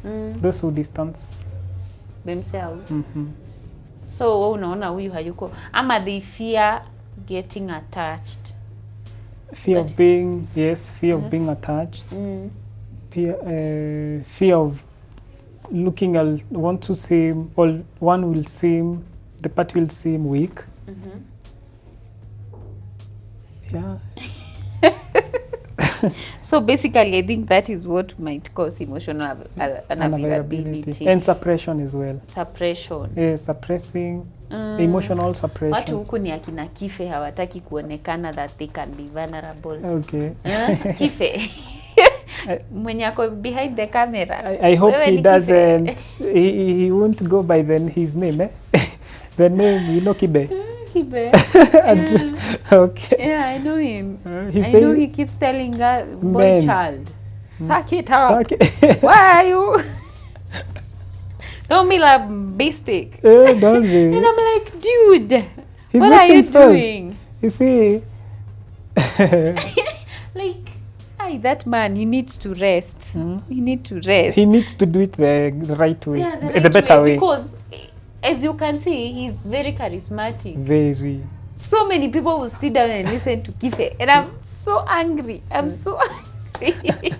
Those who distance themselves. So unaona huyu hayuko, ama they fear getting attached. Fear of being attached. Fear of looking want to seem, or the party will seem weak. Yeah. So basically, I think that is what might cause emotional unavailability. And suppression as well. Suppression. Suppressing, emotional suppression. Watu huku ni akina Kife hawataki kuonekana that they can be vulnerable. Okay. Kife. Mwenye ako behind the camera. I hope he doesn't. He won't go by his name, eh? The name, Kibe. Kibe. Okay. Yeah, I know him. I know he keeps telling her, boy child, suck it up. Why are you? Don't be like beastic. Don't be. And I'm like, dude, He's what are you doing? You see. Like, that man, he needs to rest. He needs to rest. He needs to do it the right way. Yeah, the better way. Because, as you can see, he's very charismatic. Very. So many people will sit down and listen to Kife. And I'm so angry. I'm so angry.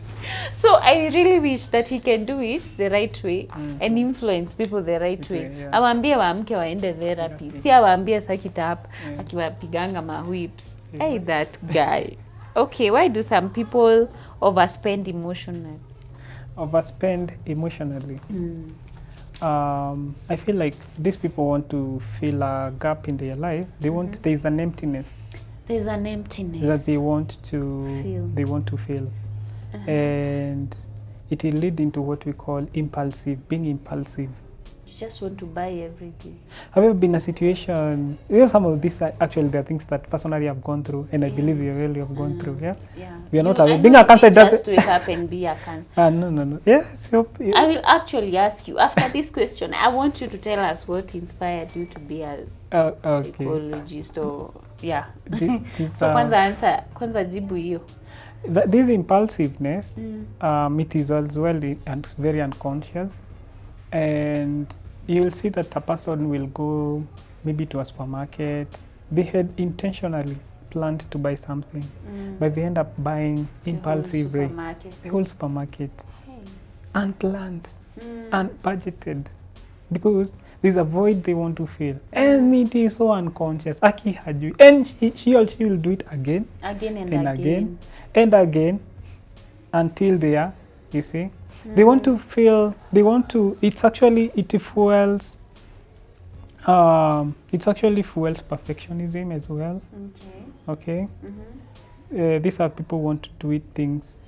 So I really wish that he can do it the right way and influence people the right way. Awambie waamke waende therapy. Si awambie sakita hapa akiwapiganga ma whips. Hey, that guy. Okay, why do some people overspend emotionally? Overspend emotionally. I feel like these people want to fill a gap in their life. They want there's an emptiness. There's an emptiness that they want to fill. And it will lead into what we call being impulsive. You just want to buy everything. Have you ever been in a situation, some of these are actually the things that personally I've gone through, and I believe you really have gone through, yeah? We are not aware. Being a cancer doesn't just wake up and be a cancer. No. Yes, I will actually ask you, after this question, I want you to tell us what inspired you to be a psychologist or, So kwanza jibu hiyo. This impulsiveness, it is as well very unconscious, and you'll see that a person will go maybe to a supermarket. They had intentionally planned to buy something, but they end up buying impulsively the whole supermarket. Unplanned, unbudgeted, because there's a void they want to fill, and it is so unconscious. Aki hajui, and she will do it again and again until they are, you see, they want to feel. It fuels. It actually fuels perfectionism as well. Okay. These are people who want to do things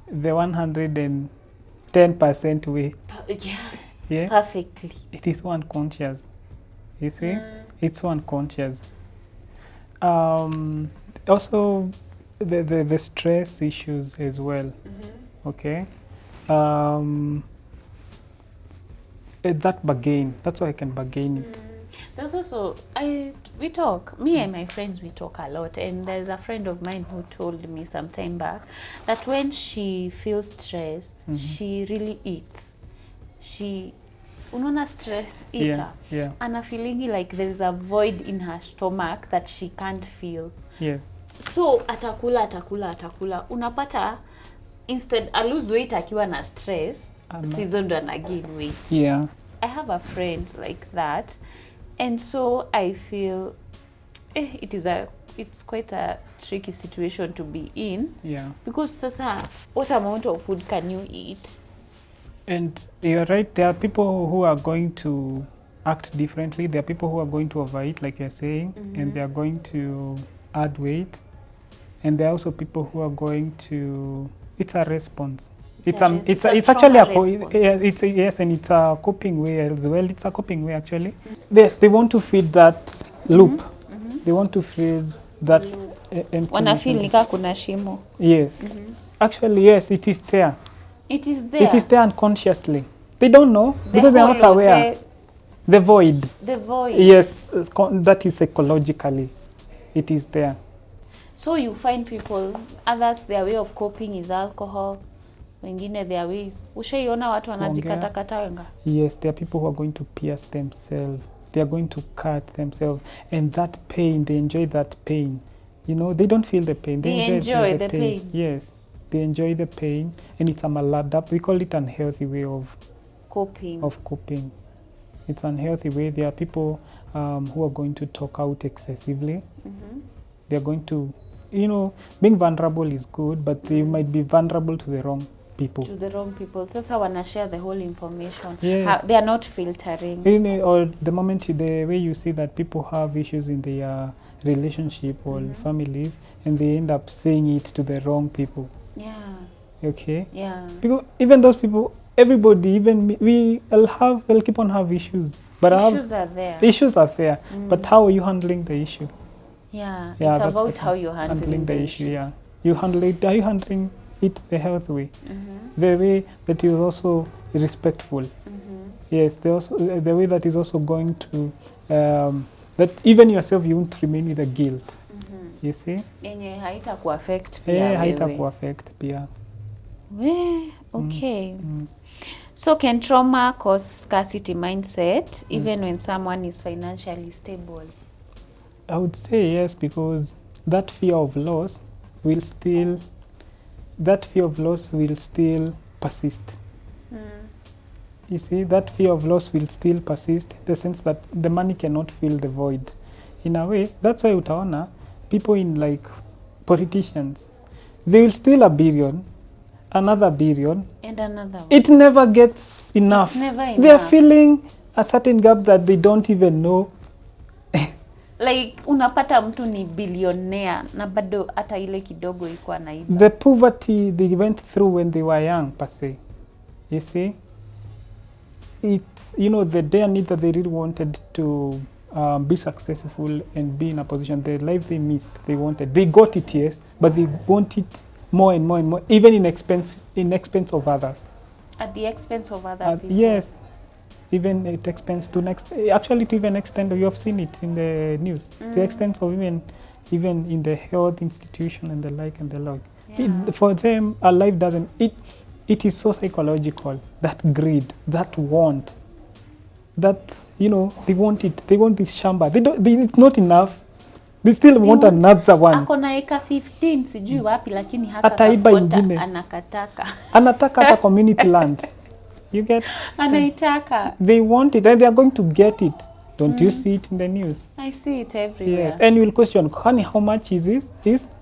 the 110% way. Yeah. Perfectly. It is so unconscious. You see? It's so unconscious. Also, the stress issues as well. Okay. That bargain. That's why I can bargain it. There's also, we talk, me and my friends, we talk a lot. And there's a friend of mine who told me some time back that when she feels stressed, she really eats. Unaona stress eater. Ana feeling like there's a void in her stomach that she can't feel. Yes. So atakula. Unapata instead a lose weight akiwa na stress, season ndo ana gain weight. Yeah. I have a friend like that, and so I feel it's quite a tricky situation to be in. Yeah. Because sasa, what amount of food can you eat? And you're right, there are people who are going to act differently. There are people who are going to overeat, like you're saying, and they are going to add weight. And there are also people who are going to, it's a response. It's actually and it's a coping way as well. It's a coping way actually. Yes, they want to feed that loop. They want to feed that empty. Wana feel nika kuna shimo. Yes. Actually, yes, it is there. It is there. It is there unconsciously. They don't know because they are not aware. The void. The void. Yes, that is psychologically. It is there. So you find people, others, their way of coping is alcohol. Wengine their ways. Ushaiona watu wanajikatakatanga? Yes, there are people who are going to pierce themselves. they are going to cut themselves, and that pain, they enjoy that pain. You know, they don't feel the pain. They enjoy the pain. Yes, they enjoy the pain, and it's a maladaptive. We call it unhealthy way of coping. It's unhealthy way. There are people who are going to talk out excessively. They're going to, you know, being vulnerable is good, but they might be vulnerable to the wrong people. Sasa wana share the whole information. Yes. They are not filtering. You know, or the moment the way you see that people have issues in their relationship or families, and they end up saying it to the wrong people. Yeah. Okay. Yeah. Because even those people, everybody, even me, we'll keep on have issues. But issues are there. Issues are there. But how are you handling the issue? Yeah. It's about how you're handling the issue. Yeah. You handle it. Are you handling it the healthy way? The way that is also respectful. Yes. The way that is also going to that even yourself you won't remain with the guilt. You see? Yenye haitakuaffect pia. Haitakuaffect pia. Okay. So can trauma cause scarcity mindset even when someone is financially stable? I would say yes, because that fear of loss will still persist. You see, that fear of loss will still persist in the sense that the money cannot fill the void. In a way, that's why utaona people in like politicians, they will steal $1 billion, another $1 billion, and another one. It never gets enough. It's never enough. They are filling a certain gap that they don't even know. Like unapata mtu ni billionaire na bado hata ile kidogo iko anaiba. The poverty they went through when they were young per se. You see? It's, you know, the day need that they really wanted to be successful and be in a position, the life they missed, they wanted. They got it, yes, but they want it more and more and more, even in expense of others. At the expense of other people? Yes. Even at expense to to even extent, you have seen it in the news, the extent of even in the health institution and the like. Yeah. For them, a life doesn't, it is so psychological, that greed, that want, that, you know, they want it, they want this shamba, it's not enough, they still want another one. Ako na eka 15 sijui wapi lakini hata ataiba ingine, anataka hata community land. You get? Anaitaka. They want it and they are going to get it. Don't you see it in the news? I see it everywhere. Yes, and you will question, honey, how much is it?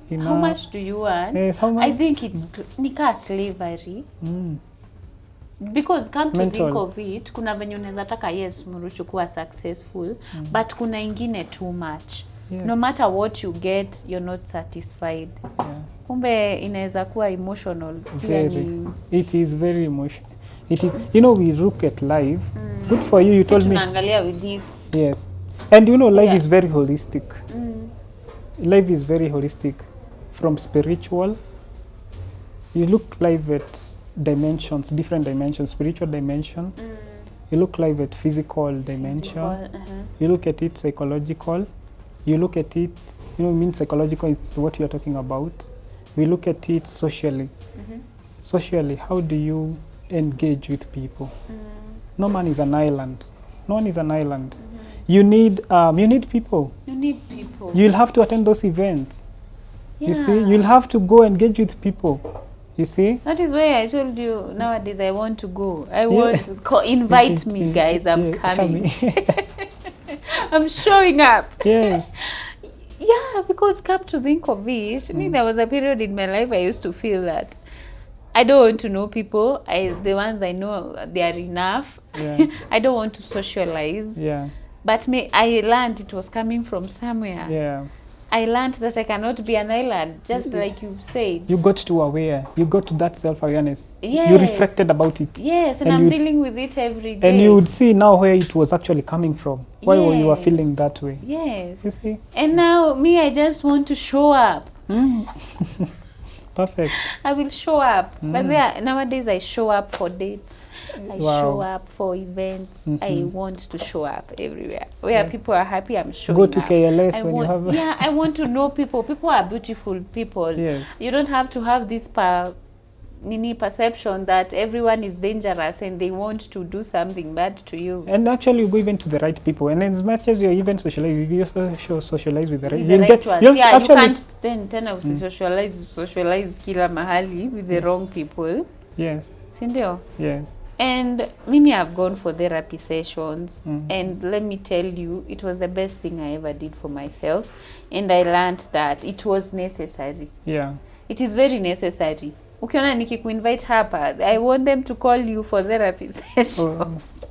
How much do you want? Yes, how much? I think it's nika slavery. Because come to think of it, kuna venye unaweza taka yes mruchu kuwa successful, but kuna ingine too much. Yes. No matter what you get, you're not satisfied. Yeah. Kumbe inaweza kuwa emotional. It is very emotional. It is, you know, we look at life. Good for you. You told me. With this. Yes, and you know, life is very holistic. Life is very holistic, from spiritual. You look life at dimensions, different dimensions, spiritual dimension. You look life at physical dimension. You look at it psychological. You look at it, you know, mean psychological. It's what you are talking about. We look at it socially. Socially, how do you engage with people? No man is an island. No one is an island. You need people. You need people. You'll have to attend those events. Yeah. You see, you'll have to go engage with people. You see? That is why I told you nowadays I want to go. I want to invite me, guys. I'm coming. I'm showing up. Yes. Yeah, because come to think of it, I mean, there was a period in my life I used to feel that I don't want to know people. The ones I know, they are enough. Yeah. I don't want to socialize. Yeah. But I learned it was coming from somewhere. Yeah. I learned that I cannot be an island, just like you said. You got to aware. You got to that self-awareness. Yes. You reflected about it. Yes, and I'm dealing with it every day. And you would see now where it was actually coming from. Why you were feeling that way. Yes. You see? And now me, I just want to show up. Perfect. I will show up. But nowadays I show up for dates. I show up for events. I want to show up everywhere. Where people are happy, I'm showing up. Go to KLS when you have... I want to know people. People are beautiful people. Yes. You don't have to have this perception that everyone is dangerous and they want to do something bad to you. And actually, you go even to the right people. And as much as you're even socialize, you also socialize with the right, ones. Yeah, you can't then socialize kila mahali with the wrong people. Yes. Sindio? Yes. And Mimi, I've gone for therapy sessions, and let me tell you, it was the best thing I ever did for myself, and I learned that it was necessary. Yeah. It is very necessary. Ukiona nikikuinvite hapa, I want them to call you for therapy sessions.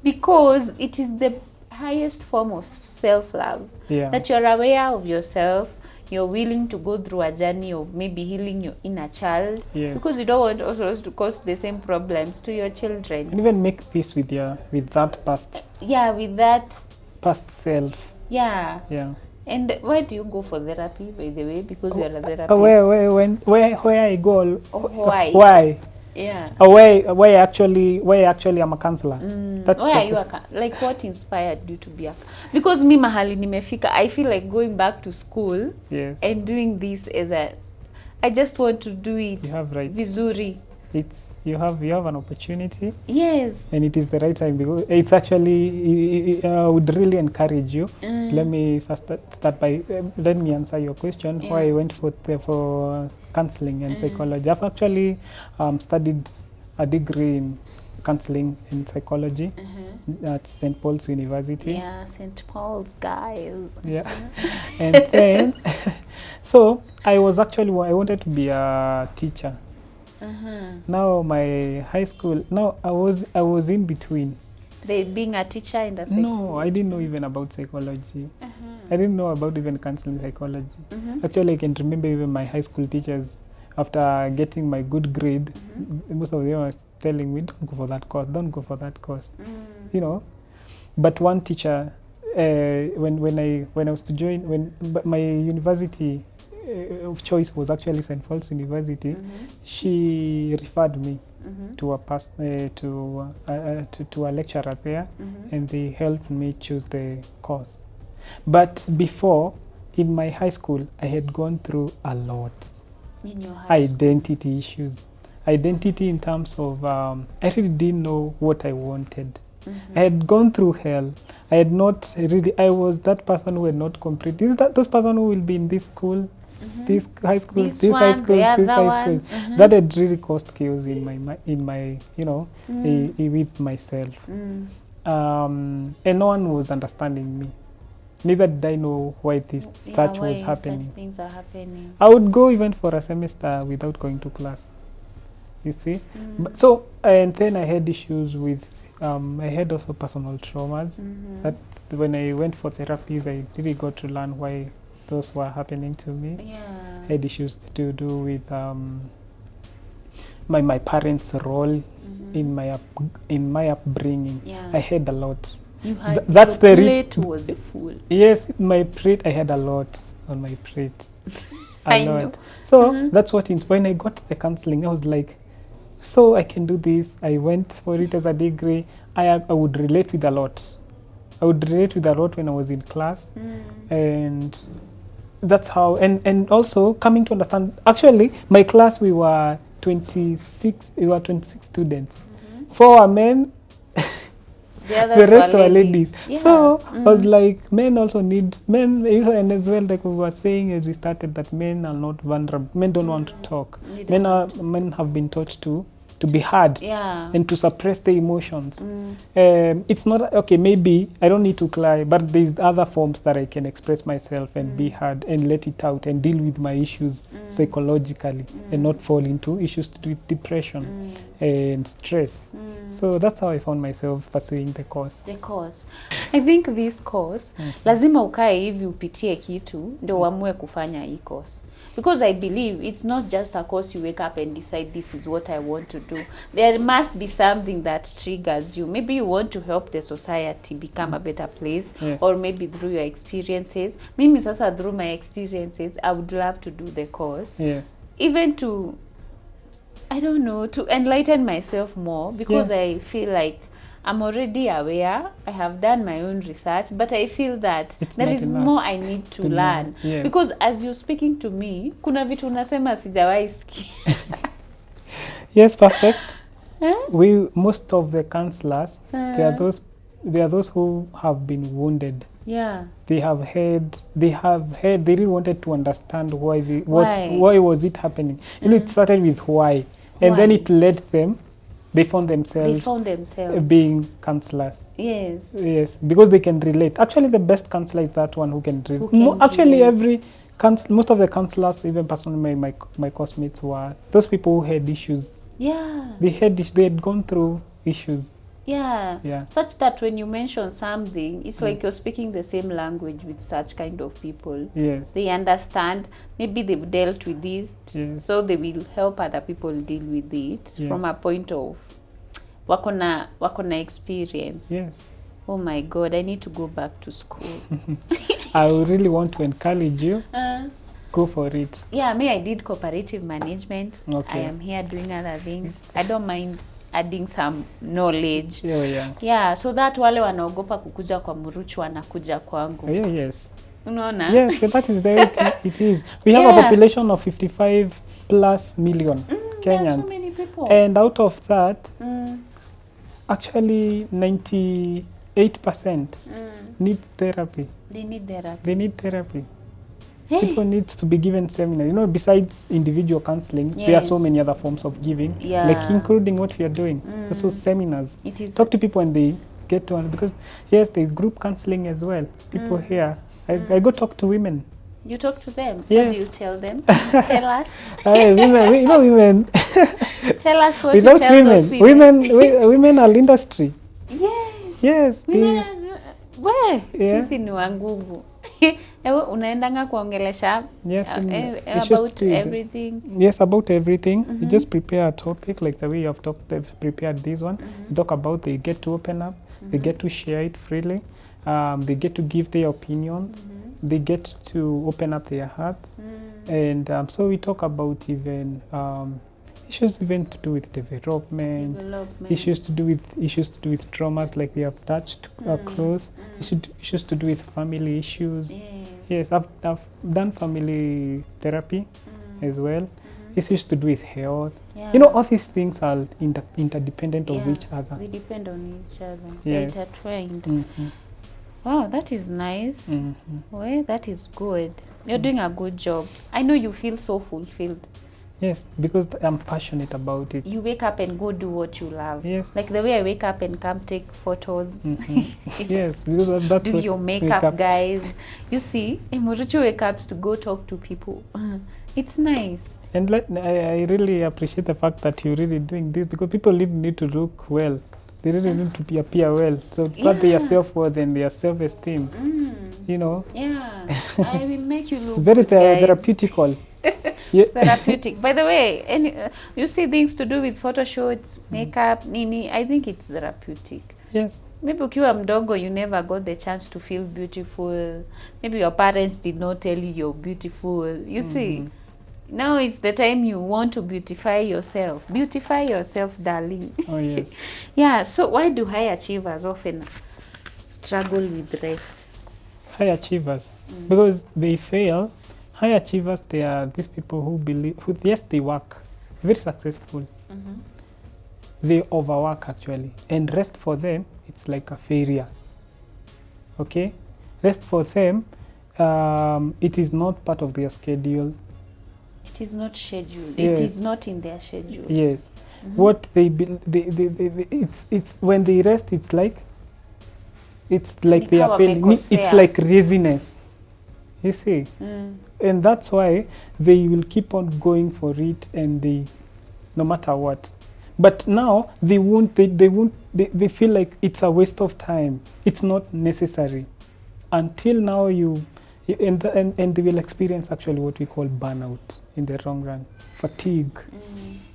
Because it is the highest form of self-love. Yeah. That you're aware of yourself, you're willing to go through a journey of maybe healing your inner child. Yes. Because you don't want also to cause the same problems to your children. And even make peace with that past. Yeah, with that past self. Yeah. Yeah. And why do you go for therapy, by the way? Because you're a therapist. Where I go? Why? Why? Yeah. Why actually I'm a counselor. That's why are you like what inspired you to be a because me mahali nimefika, I feel like going back to school. Yes. And doing this as I just want to do it. You have right. Vizuri. You have an opportunity. Yes. And it is the right time because it's actually I would really encourage you. Let me first start by let me answer your question. Why I went for counseling and psychology. I've actually studied a degree in counseling and psychology at St. Paul's University. Yeah, St. Paul's, guys. Yeah. And then so I wanted to be a teacher. Now my high school, I was in between. Being a teacher in the No, I didn't know even about psychology. I didn't know about even counseling psychology. Actually, I can remember even my high school teachers, after getting my good grade, most of them were telling me, don't go for that course, you know. But one teacher, when I was to join, my university of choice was actually St. Paul's University, she referred me to a lecturer there, and they helped me choose the course. But before, in my high school, I had gone through a lot. In your high identity issues. Identity in terms of, I really didn't know what I wanted. I had gone through hell. I was that person who had not completed. Those person who will be in this school, this high school, this high school. That had really caused chaos in my with myself. And no one was understanding me. Neither did I know why such was happening. Such things are happening. I would go even for a semester without going to class. You see? So, and then I had issues with, I had also personal traumas. That when I went for therapies, I really got to learn why those were happening to me. Yeah. I had issues to do with my parents' role in my upbringing. Yeah. I had a lot. You had that's your the plate was full. Yes, my plate. I had a lot on my plate. I know. So that's what when I got the counseling, I was like, so I can do this. I went for it as a degree. I would relate with a lot. I would relate with a lot when I was in class, and that's how. And also coming to understand. Actually, my class we were 26. We were 26 students. 4 are men. The rest were ladies. Yeah. So I was like, men also need men, and as well, like we were saying as we started, that men are not vulnerable. Men don't want to talk. Men have been taught to be heard and to suppress the emotions. It's not okay. Maybe I don't need to cry, but there's other forms that I can express myself and be heard and let it out and deal with my issues psychologically and not fall into issues to do with depression and stress. So that's how I found myself pursuing the course. I think this course, lazima ukae hivi upitie kitu ndio uamue kufanya hii course. Because I believe it's not just a course you wake up and decide this is what I want to do. There must be something that triggers you. Maybe you want to help the society become a better place, or maybe through your experiences. Mimi sasa through my experiences, I would love to do the course. Yes. Even to, I don't know, to enlighten myself more, because I feel like I'm already aware. I have done my own research, but I feel that there is more I need to learn. Yes. Because as you're speaking to me, kuna vitu unasema sijawahi sikia. Yes, perfect. Most of the counselors, they are those who have been wounded. Yeah. They really wanted to understand why was it happening. It started with why, and then it led them. They found themselves being counselors. Yes, because they can relate. Actually, the best counselor is that one who can relate. Actually, most of the counselors, even personally, my classmates were those people who had issues. Yeah. They had gone through issues. Yeah. Such that when you mention something, it's like you're speaking the same language with such kind of people. Yes. They understand. Maybe they've dealt with this, so they will help other people deal with it from a point of wakona experience. Yes. Oh my God, I need to go back to school. I really want to encourage you. Go for it. Yeah, I did cooperative management. Okay. I am here doing other things. I don't mind adding some knowledge. Yeah, so that wale wanaogopa kukuja kwa Muruchu wanakuja kwangu. Yes. Unaona? Yes, that is the way it is. We have a population of 55 plus million Kenyans. So many people. And out of that, actually 98% need therapy. They need therapy. Hey. People need to be given seminars. Besides individual counseling, there are so many other forms of giving, like including what we are doing. Also seminars. Talk to people and they get to, because yes, there's group counseling as well. People here. I go talk to women. You talk to them? Yes. What do you tell them? Tell us. Women, women. Tell us what Without you tell those women. Women are industry. Yes. Women are, sisi ni wanguvu. Ewe unaendanga kuongelesha about everything. Yes, about everything. You just prepare a topic like the way you have prepared this one. You talk about, they get to open up, they get to share it freely, they get to give their opinions, they get to open up their hearts, and so we talk about even issues even to do with development. Issues to do with traumas, like we have touched close. Issues to do with family issues. Yes, I've done family therapy as well. Issues to do with health. All these things are interdependent of each other. We depend on each other. Yes. They're intertwined. Wow, that is nice. Well, that is good. You're doing a good job. I know you feel so fulfilled. Yes, because I'm passionate about it. You wake up and go do what you love. Yes. Like the way I wake up and come take photos. Yes, because that's do what your makeup, guys. You see, Muruchu wake up to go talk to people. It's nice. And I really appreciate the fact that you're really doing this, because people need to look well. They really need to appear well. So that their self-worth and their self-esteem. Yeah. I will make you look It's very therapeutical. It's therapeutic. By the way, you see things to do with photo shoots, makeup, nini, I think it's therapeutic. Yes. Maybe ukiwa mdogo, you never got the chance to feel beautiful. Maybe your parents did not tell you you're beautiful. You see, now it's the time you want to beautify yourself. Beautify yourself, darling. Oh, yes. Yeah, so why do high achievers often struggle with rest? High achievers, because they fail. High achievers, they are these people who believe, yes, they work, very successful. They overwork actually. And rest for them, it's like a failure. Okay? Rest for them, it is not part of their schedule. It is not scheduled. Yes. It is not in their schedule. Yes. What it's when they rest, it's like they are failing. It's like laziness. You see? And that's why they will keep on going for it, and no matter what. But now they feel like it's a waste of time. It's not necessary. Until now and they will experience actually what we call burnout in the long run. Fatigue.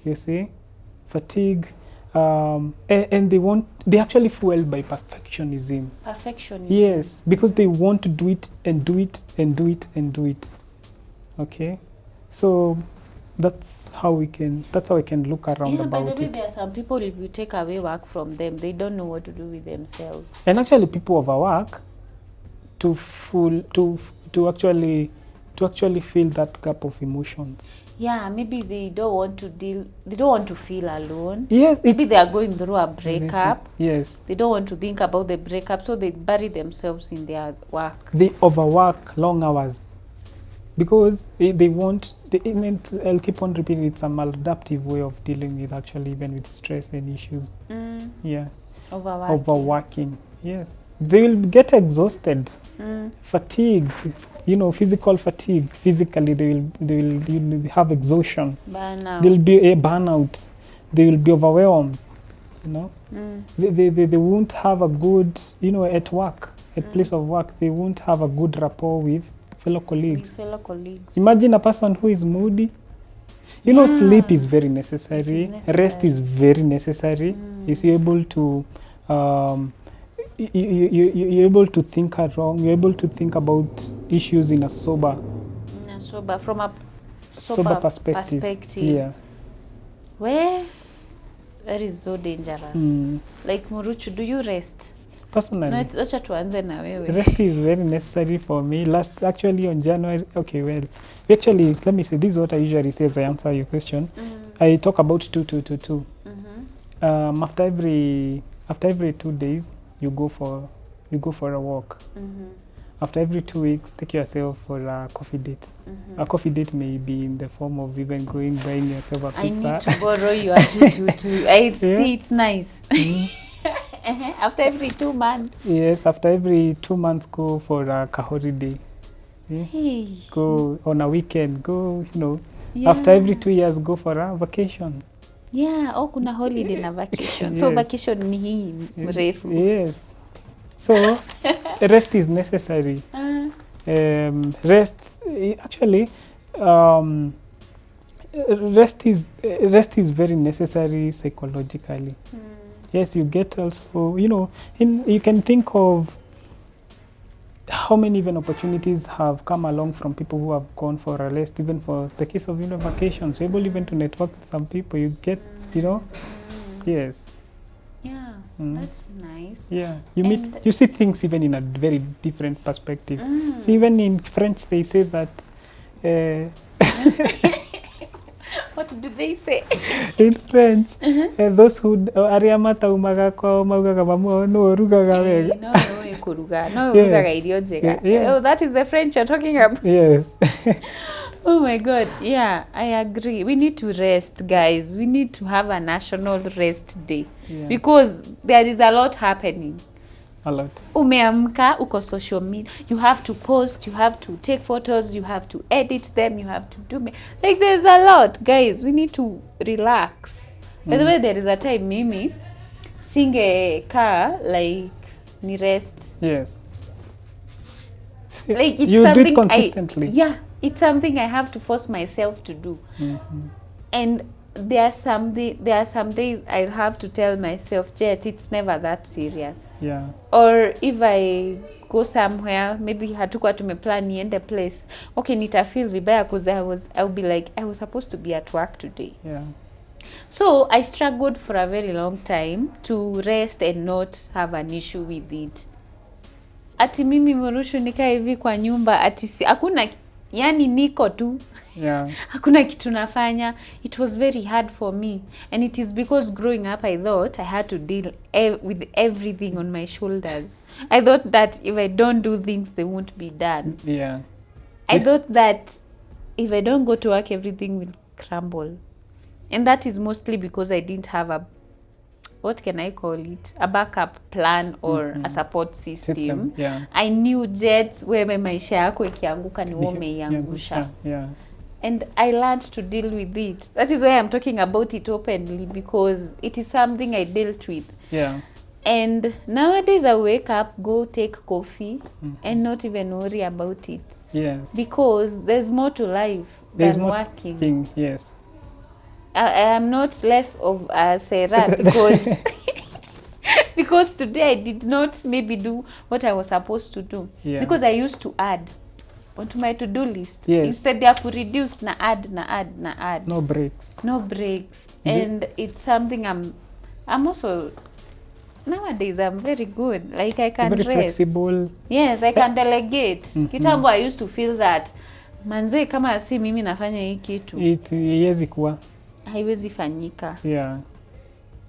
You see? Fatigue. And they actually fueled by perfectionism. Yes, because they want to do it and do it and do it and do it. Okay, so that's how I can look around about it. By the way, there are some people, if you take away work from them, they don't know what to do with themselves. And actually, people overwork to actually fill that gap of emotions. Yeah, maybe they don't want to feel alone. Yes, Maybe they are going through a breakup. Yes. They don't want to think about the breakup, so they bury themselves in their work. They overwork long hours because they want. I'll keep on repeating. It's a maladaptive way of dealing with actually even with stress and issues. Yeah. Overworking. Yes. They will get exhausted, fatigued. Physical fatigue. Physically, they will have exhaustion. Burnout. They'll be a burnout. They will be overwhelmed. They won't have a good, at work, at place of work, they won't have a good rapport with fellow colleagues. Imagine a person who is moody. Sleep is very necessary. Rest is very necessary. Is able to you're able to think around. You're able to think about issues in a sober from a sober perspective. Yeah. Where that is so dangerous. Like Muruchu, do you rest? Personally, acha tuanze na wewe. Rest is very necessary for me. Actually on January, let me say this is what I usually say as I answer your question. I talk about 2-2-2-2. After every 2 days, you go for a walk. After every 2 weeks, take yourself for a coffee date. A coffee date may be in the form of even buying yourself a pizza. I need to borrow your 2-2-2. I see, it's nice. After every 2 months. Yes, after every 2 months, go for a holiday. Hey. Go on a weekend. Go, After every 2 years, go for a vacation. Yeah, kuna holiday na vacation. Yes. So vacation ni hii mrefu. Yes. So rest is necessary. Rest is very necessary psychologically. Yes, you get also, you can think of how many even opportunities have come along from people who have gone for a rest, even for the case of vacations. You're able even to network with some people. You get, yes. Yeah, that's nice. Yeah, you see things even in a very different perspective. So even in French, they say that. What do they say? In French, those who ariamata umaga kwa maugaga mamo no rugaga wega. No kuruga. No rugaga irio jega. Oh, that is the French you're talking about. Yes. Oh my God. Yeah, I agree. We need to rest, guys. We need to have a national rest day because there is a lot happening. A lot. Umeamka, uko social media. You have to post, you have to take photos, you have to edit them, you have to do there's a lot, guys. We need to relax. By the way, there is a time mimi sing a car like ni rest. Yes. Like it's you something do it consistently. It's something I have to force myself to do. And there are some days I have to tell myself, Jet, it's never that serious. Yeah. Or if I go somewhere, maybe hatukuwa tumeplan niende place. Okay, nita feel vibaya because I'll be like, I was supposed to be at work today. Yeah. So I struggled for a very long time to rest and not have an issue with it. Ati mimi Murushu nika hivi kwa nyumba, ati hakuna, yani niko tu. Yeah. Hakuna kitu nafanya. It was very hard for me, and it is because growing up I thought I had to deal with everything on my shoulders. I thought that if I don't do things, they won't be done. Yeah. I thought that if I don't go to work, everything will crumble, and that is mostly because I didn't have a, what can I call it, a backup plan or a support system. Yeah. I knew Jets, wewe maisha yako ikianguka ni wewe umeiangusha. Yeah. And I learned to deal with it. That is why I'm talking about it openly, because it is something I dealt with. Yeah. And nowadays I wake up, go take coffee, and not even worry about it. Yes. Because there's more to life than working. Yes. I am not less of a Sarah because because today I did not maybe do what I was supposed to do. Yeah. Because I used to add onto my to-do list. Yes. Instead I could reduce na add. No breaks. And it's something I'm also, nowadays I'm very good. Like I can very rest. Flexible. Yes, I can delegate. Kitambo I used to feel that Manze kama si mimi nafanya hii kitu. Haiwezi kuwa. Haiwezi fanyika. Yeah.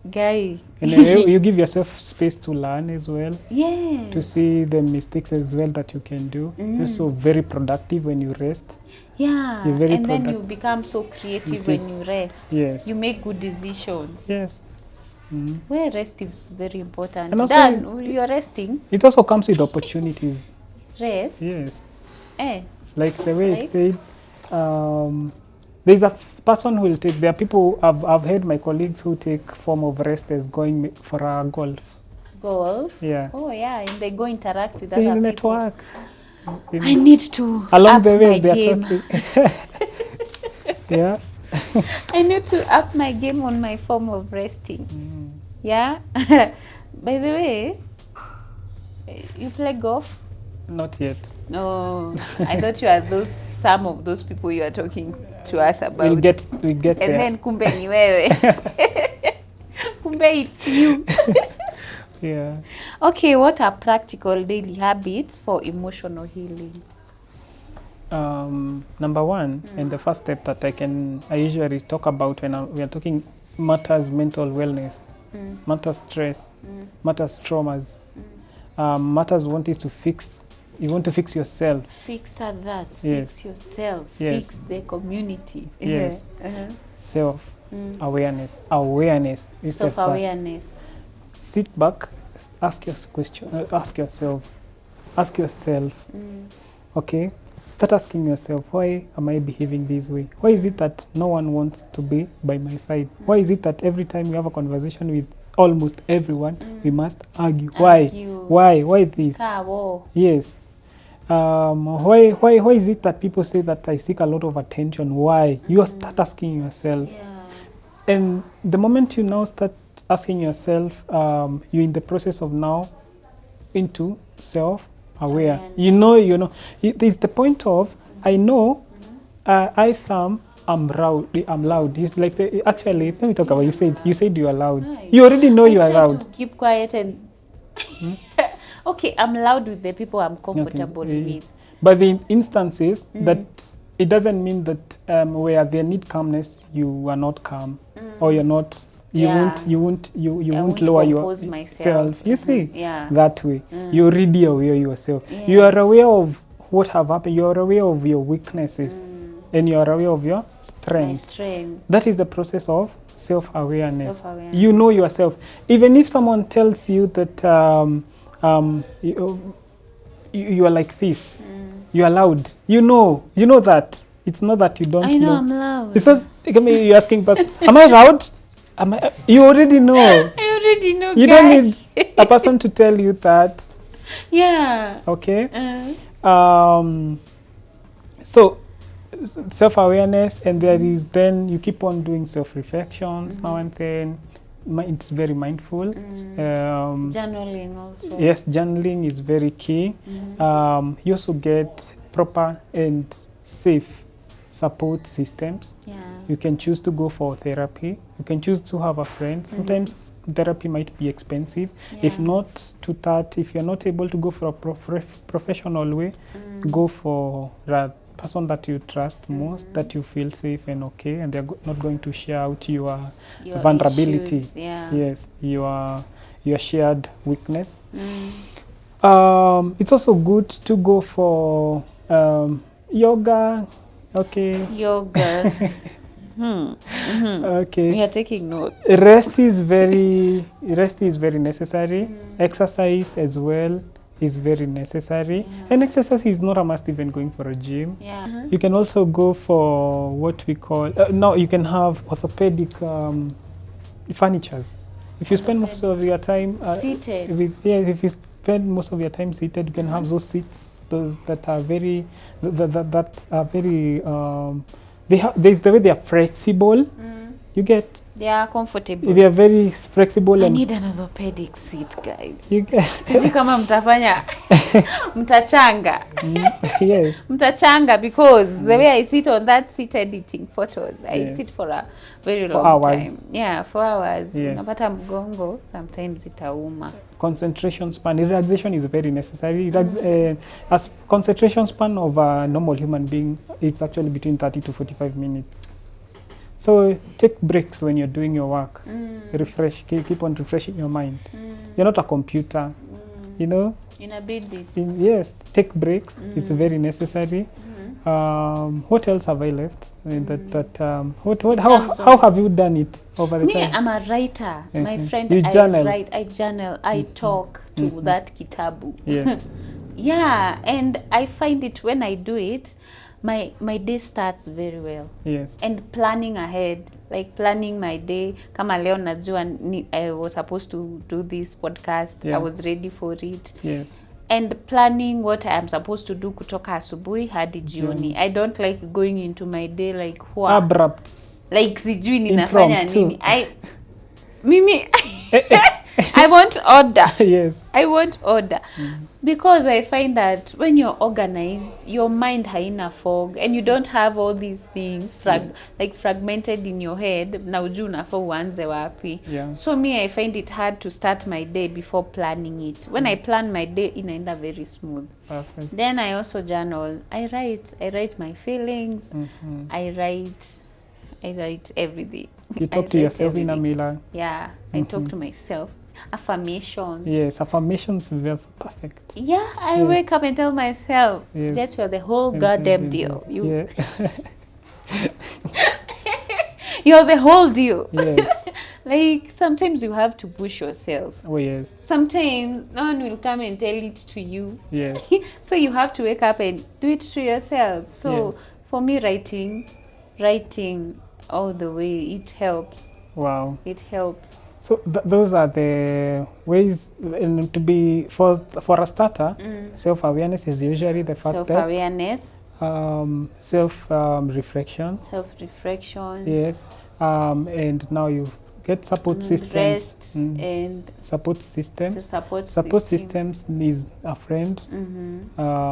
Guy. And you give yourself space to learn as well. Yes. To see the mistakes as well that you can do. You're so very productive when you rest. Yeah. You're very and then you become so creative when you rest. Yes. You make good decisions. Yes. Where rest is very important. And also, Dan, you're resting. It also comes with opportunities. Rest. Yes. Like the way I said, there's a person who will take. There are people I've heard my colleagues who take form of rest as going for a golf. Golf. Yeah. Oh yeah, and they go interact with They other network. people. I need to along up the way my they're game. talking. Yeah. I need to up my game on my form of resting. Yeah. By the way, you play golf? Not yet. No, I thought you are some of those people you are talking to us about. We'll get and there. Then kumbe ni wewe. Kumbe it's you. Yeah. Okay, what are practical daily habits for emotional healing? Number one, and the first step that I usually talk about when we are talking matters mental wellness, matters stress, matters traumas, matters wanting to fix. You want to fix yourself. Fix others, yes. Fix yourself, yes. Fix the community. Yes. Self-awareness. Awareness is the first. Self-awareness. Sit back, ask yourself. Okay? Start asking yourself, why am I behaving this way? Why is it that no one wants to be by my side? Why is it that every time you have a conversation with almost everyone, we must argue? Why? Why this? Yes. Why is it that people say that I seek a lot of attention? Why? You start asking yourself. Yeah. And the moment you now start asking yourself, you're in the process of now into self-aware. You know. There's the point of, I know, I'm loud. It's like actually, let me talk about. You said you are loud. Nice. You already know you are loud. To keep quiet and. Okay, I'm loud with the people I'm comfortable with. But the instances that it doesn't mean that where they need calmness, you are not calm, or you're not. You won't lower yourself. You see, that way. You're already aware yourself. Yes. You are aware of what have happened. You are aware of your weaknesses, and you are aware of your strengths. That is the process of self-awareness. You know yourself. Even if someone tells you that you are like this, you are loud. You know that. It's not that you don't know. I know I'm loud. It's just you're asking person, am I loud? You already know. I already know. You don't need a person to tell you that. Yeah. Okay. So self-awareness, and there is then you keep on doing self-reflections now and then. It's very mindful. Journaling also. Yes, journaling is very key. You also get proper and safe support systems. Yeah. You can choose to go for therapy. You can choose to have a friend. Sometimes therapy might be expensive. Yeah. If not to that, if you're not able to go for a professional way, go for a person that you trust most, that you feel safe and okay, and they're not going to share out your vulnerability. Issues, yeah. Yes, your shared weakness. It's also good to go for yoga. Okay. Yoga. Okay. We are taking notes. Rest is very necessary. Exercise as well is very necessary. Yeah. And exercise is not a must even going for a gym. Yeah. You can also go for what we call now you can have orthopedic furnitures. If you spend most of your time seated. If you spend most of your time seated, you can have those seats. Those that are very there's the way they are flexible. You get They are comfortable. If you are very flexible I and need an orthopedic seat, guys. you can Sijui kama mtafanya mtachanga. yes. Mtachanga because the way I sit on that seat editing photos, I Yes. sit for a very For long hours. time. Yeah, 4 hours. Yes. Unapata mgongo, sometimes itauma. Concentration span, relaxation is very necessary. As concentration span of a normal human being, it's actually between 30 to 45 minutes. So take breaks when you're doing your work. Refresh, keep on refreshing your mind. You're not a computer, you know. Inabidi. Yes, take breaks. It's very necessary. What else have I left? How have you done it over the Me, time? I'm a writer. My friend, You journal. I write, I journal, I talk to that kitabu. Yes. Yeah, and I find it when I do it, my day starts very well. Yes. And planning ahead, like planning my day. Kama leo najua I was supposed to do this podcast. Yeah. I was ready for it. Yes. And planning what I am supposed to do kutoka asubuhi hadi jioni. I don't like going into my day like Abrupt. like sijui ninafanya Impromptu. nini. Mimi I want order. Yes. I want order. Because I find that when you're organized, your mind haina fog and you don't have all these things like fragmented in your head. Na ujui unafaa uanze wapi. Yeah. So me, I find it hard to start my day before planning it. When I plan my day, inaenda very smooth. Perfect. Then I also journal. I write my feelings. I write everything. You talk to yourself in a mirror. Yeah, I talk to myself. Affirmations. Yes, affirmations were perfect. Yeah, I wake up and tell myself, Yes. Jet, you're the whole goddamn deal. Yeah. You're the whole deal. Yes. Like, sometimes you have to push yourself. Oh, yes. Sometimes no one will come and tell it to you. Yes. So you have to wake up and do it to yourself. So Yes. for me, writing all the way, it helps. Wow. It helps. So those are the ways to be for a starter. Self-awareness is usually the first step. Self-awareness. Self-reflection. Self-reflection. Yes. And now you get support systems. Rest and support systems. Support Systems is a friend.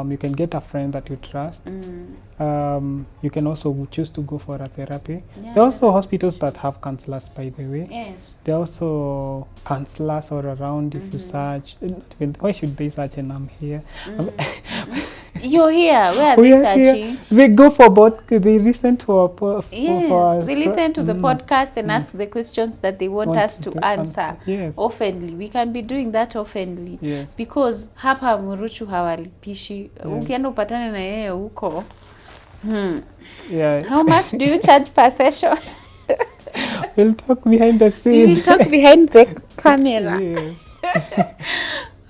You can get a friend that you trust. You can also choose to go for a therapy. Yeah, There are also hospitals that have counselors, by the way. Yes. There are also counselors all around if you search. Why should they search and I'm here? You're here. Where are We they are here. searching? They go for both. They listen to our Yes, they listen to the podcast and ask the questions that they want us to answer. Yes. Oftenly. We can be doing that oftenly. Yes. Because hapa Muruchu hawalipishi. Ukienda upatane na yeye huko. Yeah. How much do you charge per session? We'll talk behind the We scene. will talk behind the camera. Yes.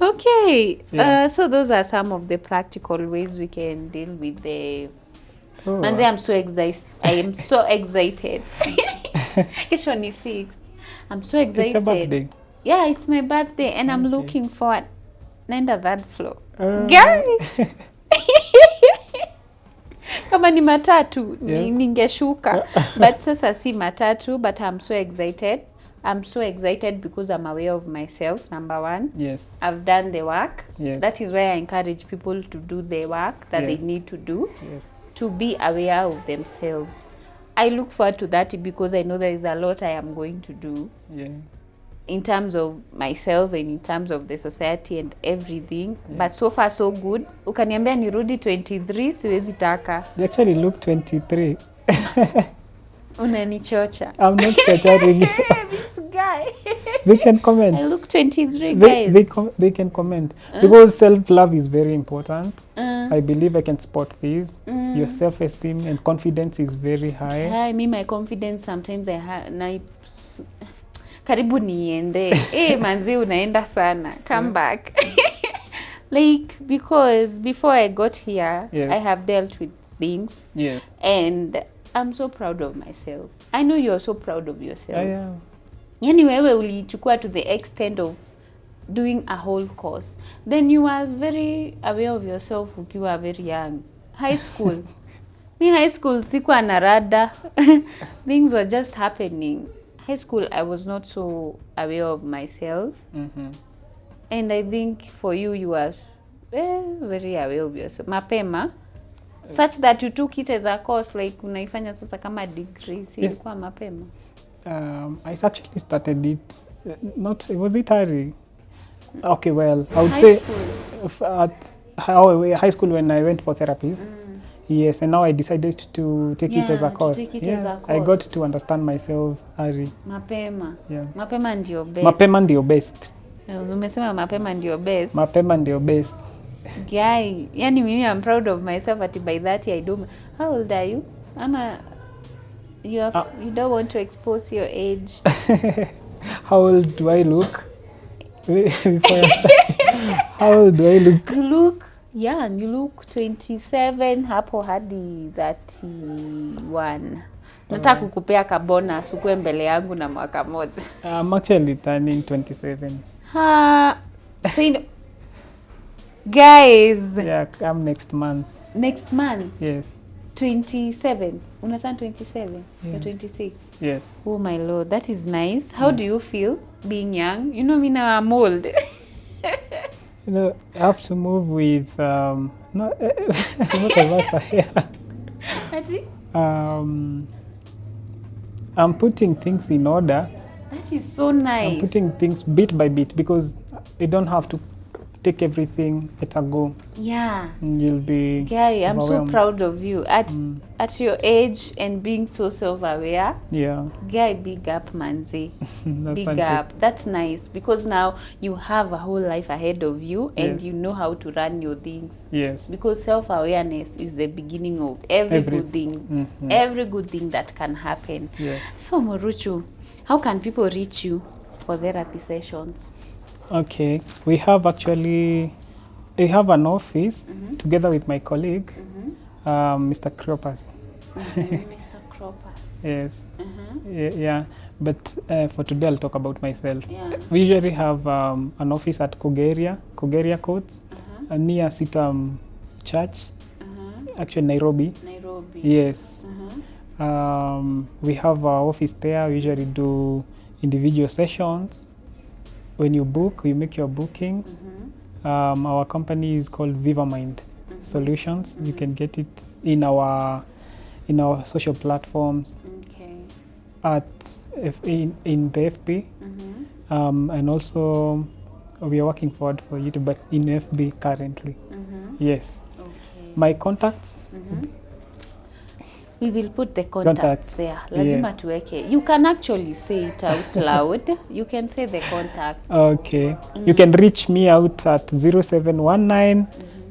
Okay. Yeah. So those are some of the practical ways we can deal with the... Oh, Manze, I'm so excited. I am so excited. Kesho ni 6th. I'm so excited. It's a birthday. Yeah, it's my birthday and I'm looking forward. Naenda that floor. Uh, Guy! Kama ni matatu, Yeah. ningeshuka. But sasa si matatu, but I'm so excited. I'm so excited because I'm aware of myself, number one. Yes. I've done the work. Yes. That is why I encourage people to do the work that they Yes. need to do, Yes. to be aware of themselves. I look forward to that because I know there is a lot I am going to do Yeah. in terms of myself and in terms of the society and everything. But so far so good. Ukaniambia nirudi 23, siwezi taka. They actually look 23. Unanichocha. I'm not judging you. This guy. They can comment. I look 23, guys. They can comment because self-love is very important. Uh, I believe I can spot this. Your self-esteem and confidence is very high. Hi, me, my confidence sometimes I have karibu niende. Manzi unaenda sana. Come back. Like, because before I got here, Yes. I have dealt with things. Yes. And I'm so proud of myself. I know you're so proud of yourself. I am. Yani wewe ulichukua to the extent of doing a whole course. Then you are very aware of yourself ukiwa very young. High school. Me high school sikuwa na rada. Things were just happening. high school I was not so aware of myself. And I think for you, you are very aware of yourself mapema, such that you took it as a course, like unaifanya sasa kama degree. Ilikuwa mapema? I actually started it, was it early? Okay, well, I would say at high school when I went for therapies. Yes, and now I decided to take it as a course. I got to understand myself early. Mapema. Yeah. Mapema ndio best. Mapema ndio best. Umesema mapema ndio best. Mapema ndio best. Guy, yani mimi I'm proud of myself at by that I do. How old are you? You don't want to expose your age. How old do I look? How old do I look? You look young. You look 27 hapo hadi 31. Nataka kukupea ka bonus ukue mbele yangu na mwaka moja. I'm actually turning 27. Guys. Yeah, come next month. Next month? Yes. 27. Unatan 27? Yes. You're 26? Yes. Oh my Lord, that is nice. How do you feel being young? You know me now, I'm old. You know, I have to move with, not I'm putting things in order. That is so nice. I'm putting things bit by bit because you don't have to take everything at a go. Yeah. And you'll be I'm so proud of you. At your age and being so self-aware. Yeah. Guy, big up, manzi. Big up. That's nice because now you have a whole life ahead of you and you know how to run your things. Yes. Because self-awareness is the beginning of every good thing. Every good thing that can happen. Yes. So, Moruchu, how can people reach you for therapy sessions? Okay, we have an office together with my colleague, Mr. Kropas. Mr. Kropas. Yes. Yeah. But for today, I'll talk about myself. Yeah. We usually have an office at Kogeria Courts, near Sitam Church, actually Nairobi. Yes. We have our office there. We usually do individual sessions. When you book, you make your bookings. Our company is called Viva Mind Solutions. You can get it in our social platforms. In the FB, and also we are working forward for YouTube, but in FB currently. Yes. Okay. My contacts. We will put the contacts there. Lazima tuweke. You can actually say it out loud. You can say the contact. Okay. You can reach me out at 0719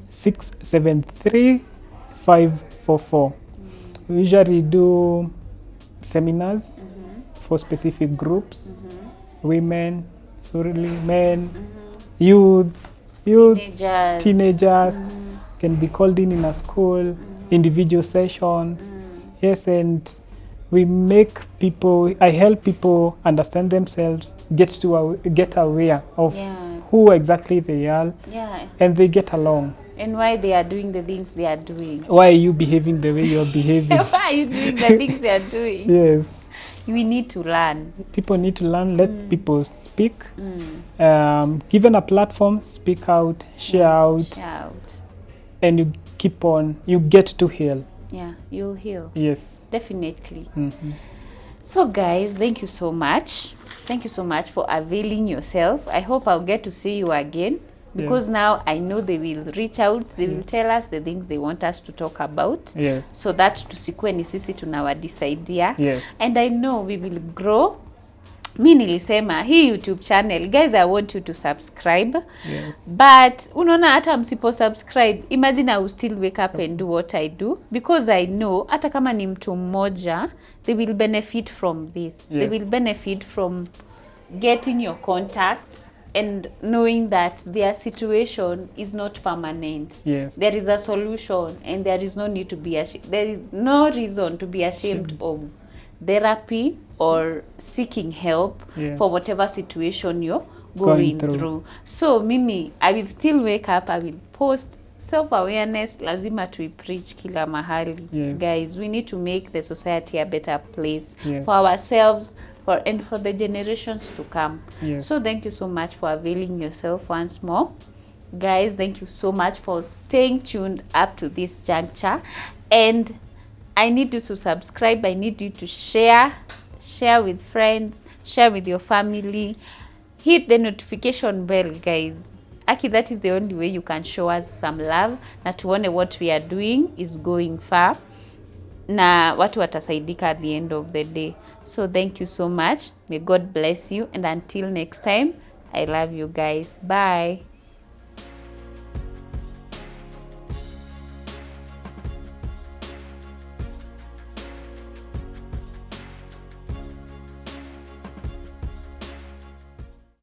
673 544. We usually do seminars for specific groups, women, men, youth, teenagers can be called in a school, individual sessions. Yes, and I help people understand themselves, get aware of who exactly they are, and they get along. And why they are doing the things they are doing. Why are you behaving the way you are behaving? Why are you doing the things they are doing? Yes. We need to learn. People need to learn, let people speak. Given a platform, speak out, share out. And you keep on, you get to heal. Yeah, you'll heal. Yes. Definitely. So guys, thank you so much. Thank you so much for availing yourself. I hope I'll get to see you again. Because now I know they will reach out, they will tell us the things they want us to talk about. Yes. So that tusikue ni sisi tunawadisaidia. Yes. And I know we will grow. Mi nilisema hii YouTube channel, guys, I want you to subscribe. Yes. But unaona hata msipo subscribe, imagine I will still wake up and do what I do because I know hata kama ni mtu mmoja, they will benefit from this. Yes. They will benefit from getting your contacts and knowing that their situation is not permanent. Yes. There is a solution and there is no need to be ashamed. There is no reason to be ashamed of therapy or seeking help for whatever situation you're going through. So Mimi, I will still wake up, I will post self-awareness, lazima to preach kila mahali. Yes. Guys, we need to make the society a better place yes. for ourselves, for the generations to come. Yes. So thank you so much for availing yourself once more. Guys, thank you so much for staying tuned up to this juncture. And I need you to subscribe. I need you to share with friends, share with your family. Hit the notification bell, guys. Aki, that is the only way you can show us some love na tuone what we are doing is going far na watu watasaidika at the end of the day. So thank you so much. May God bless you, and until next time, I love you guys. Bye.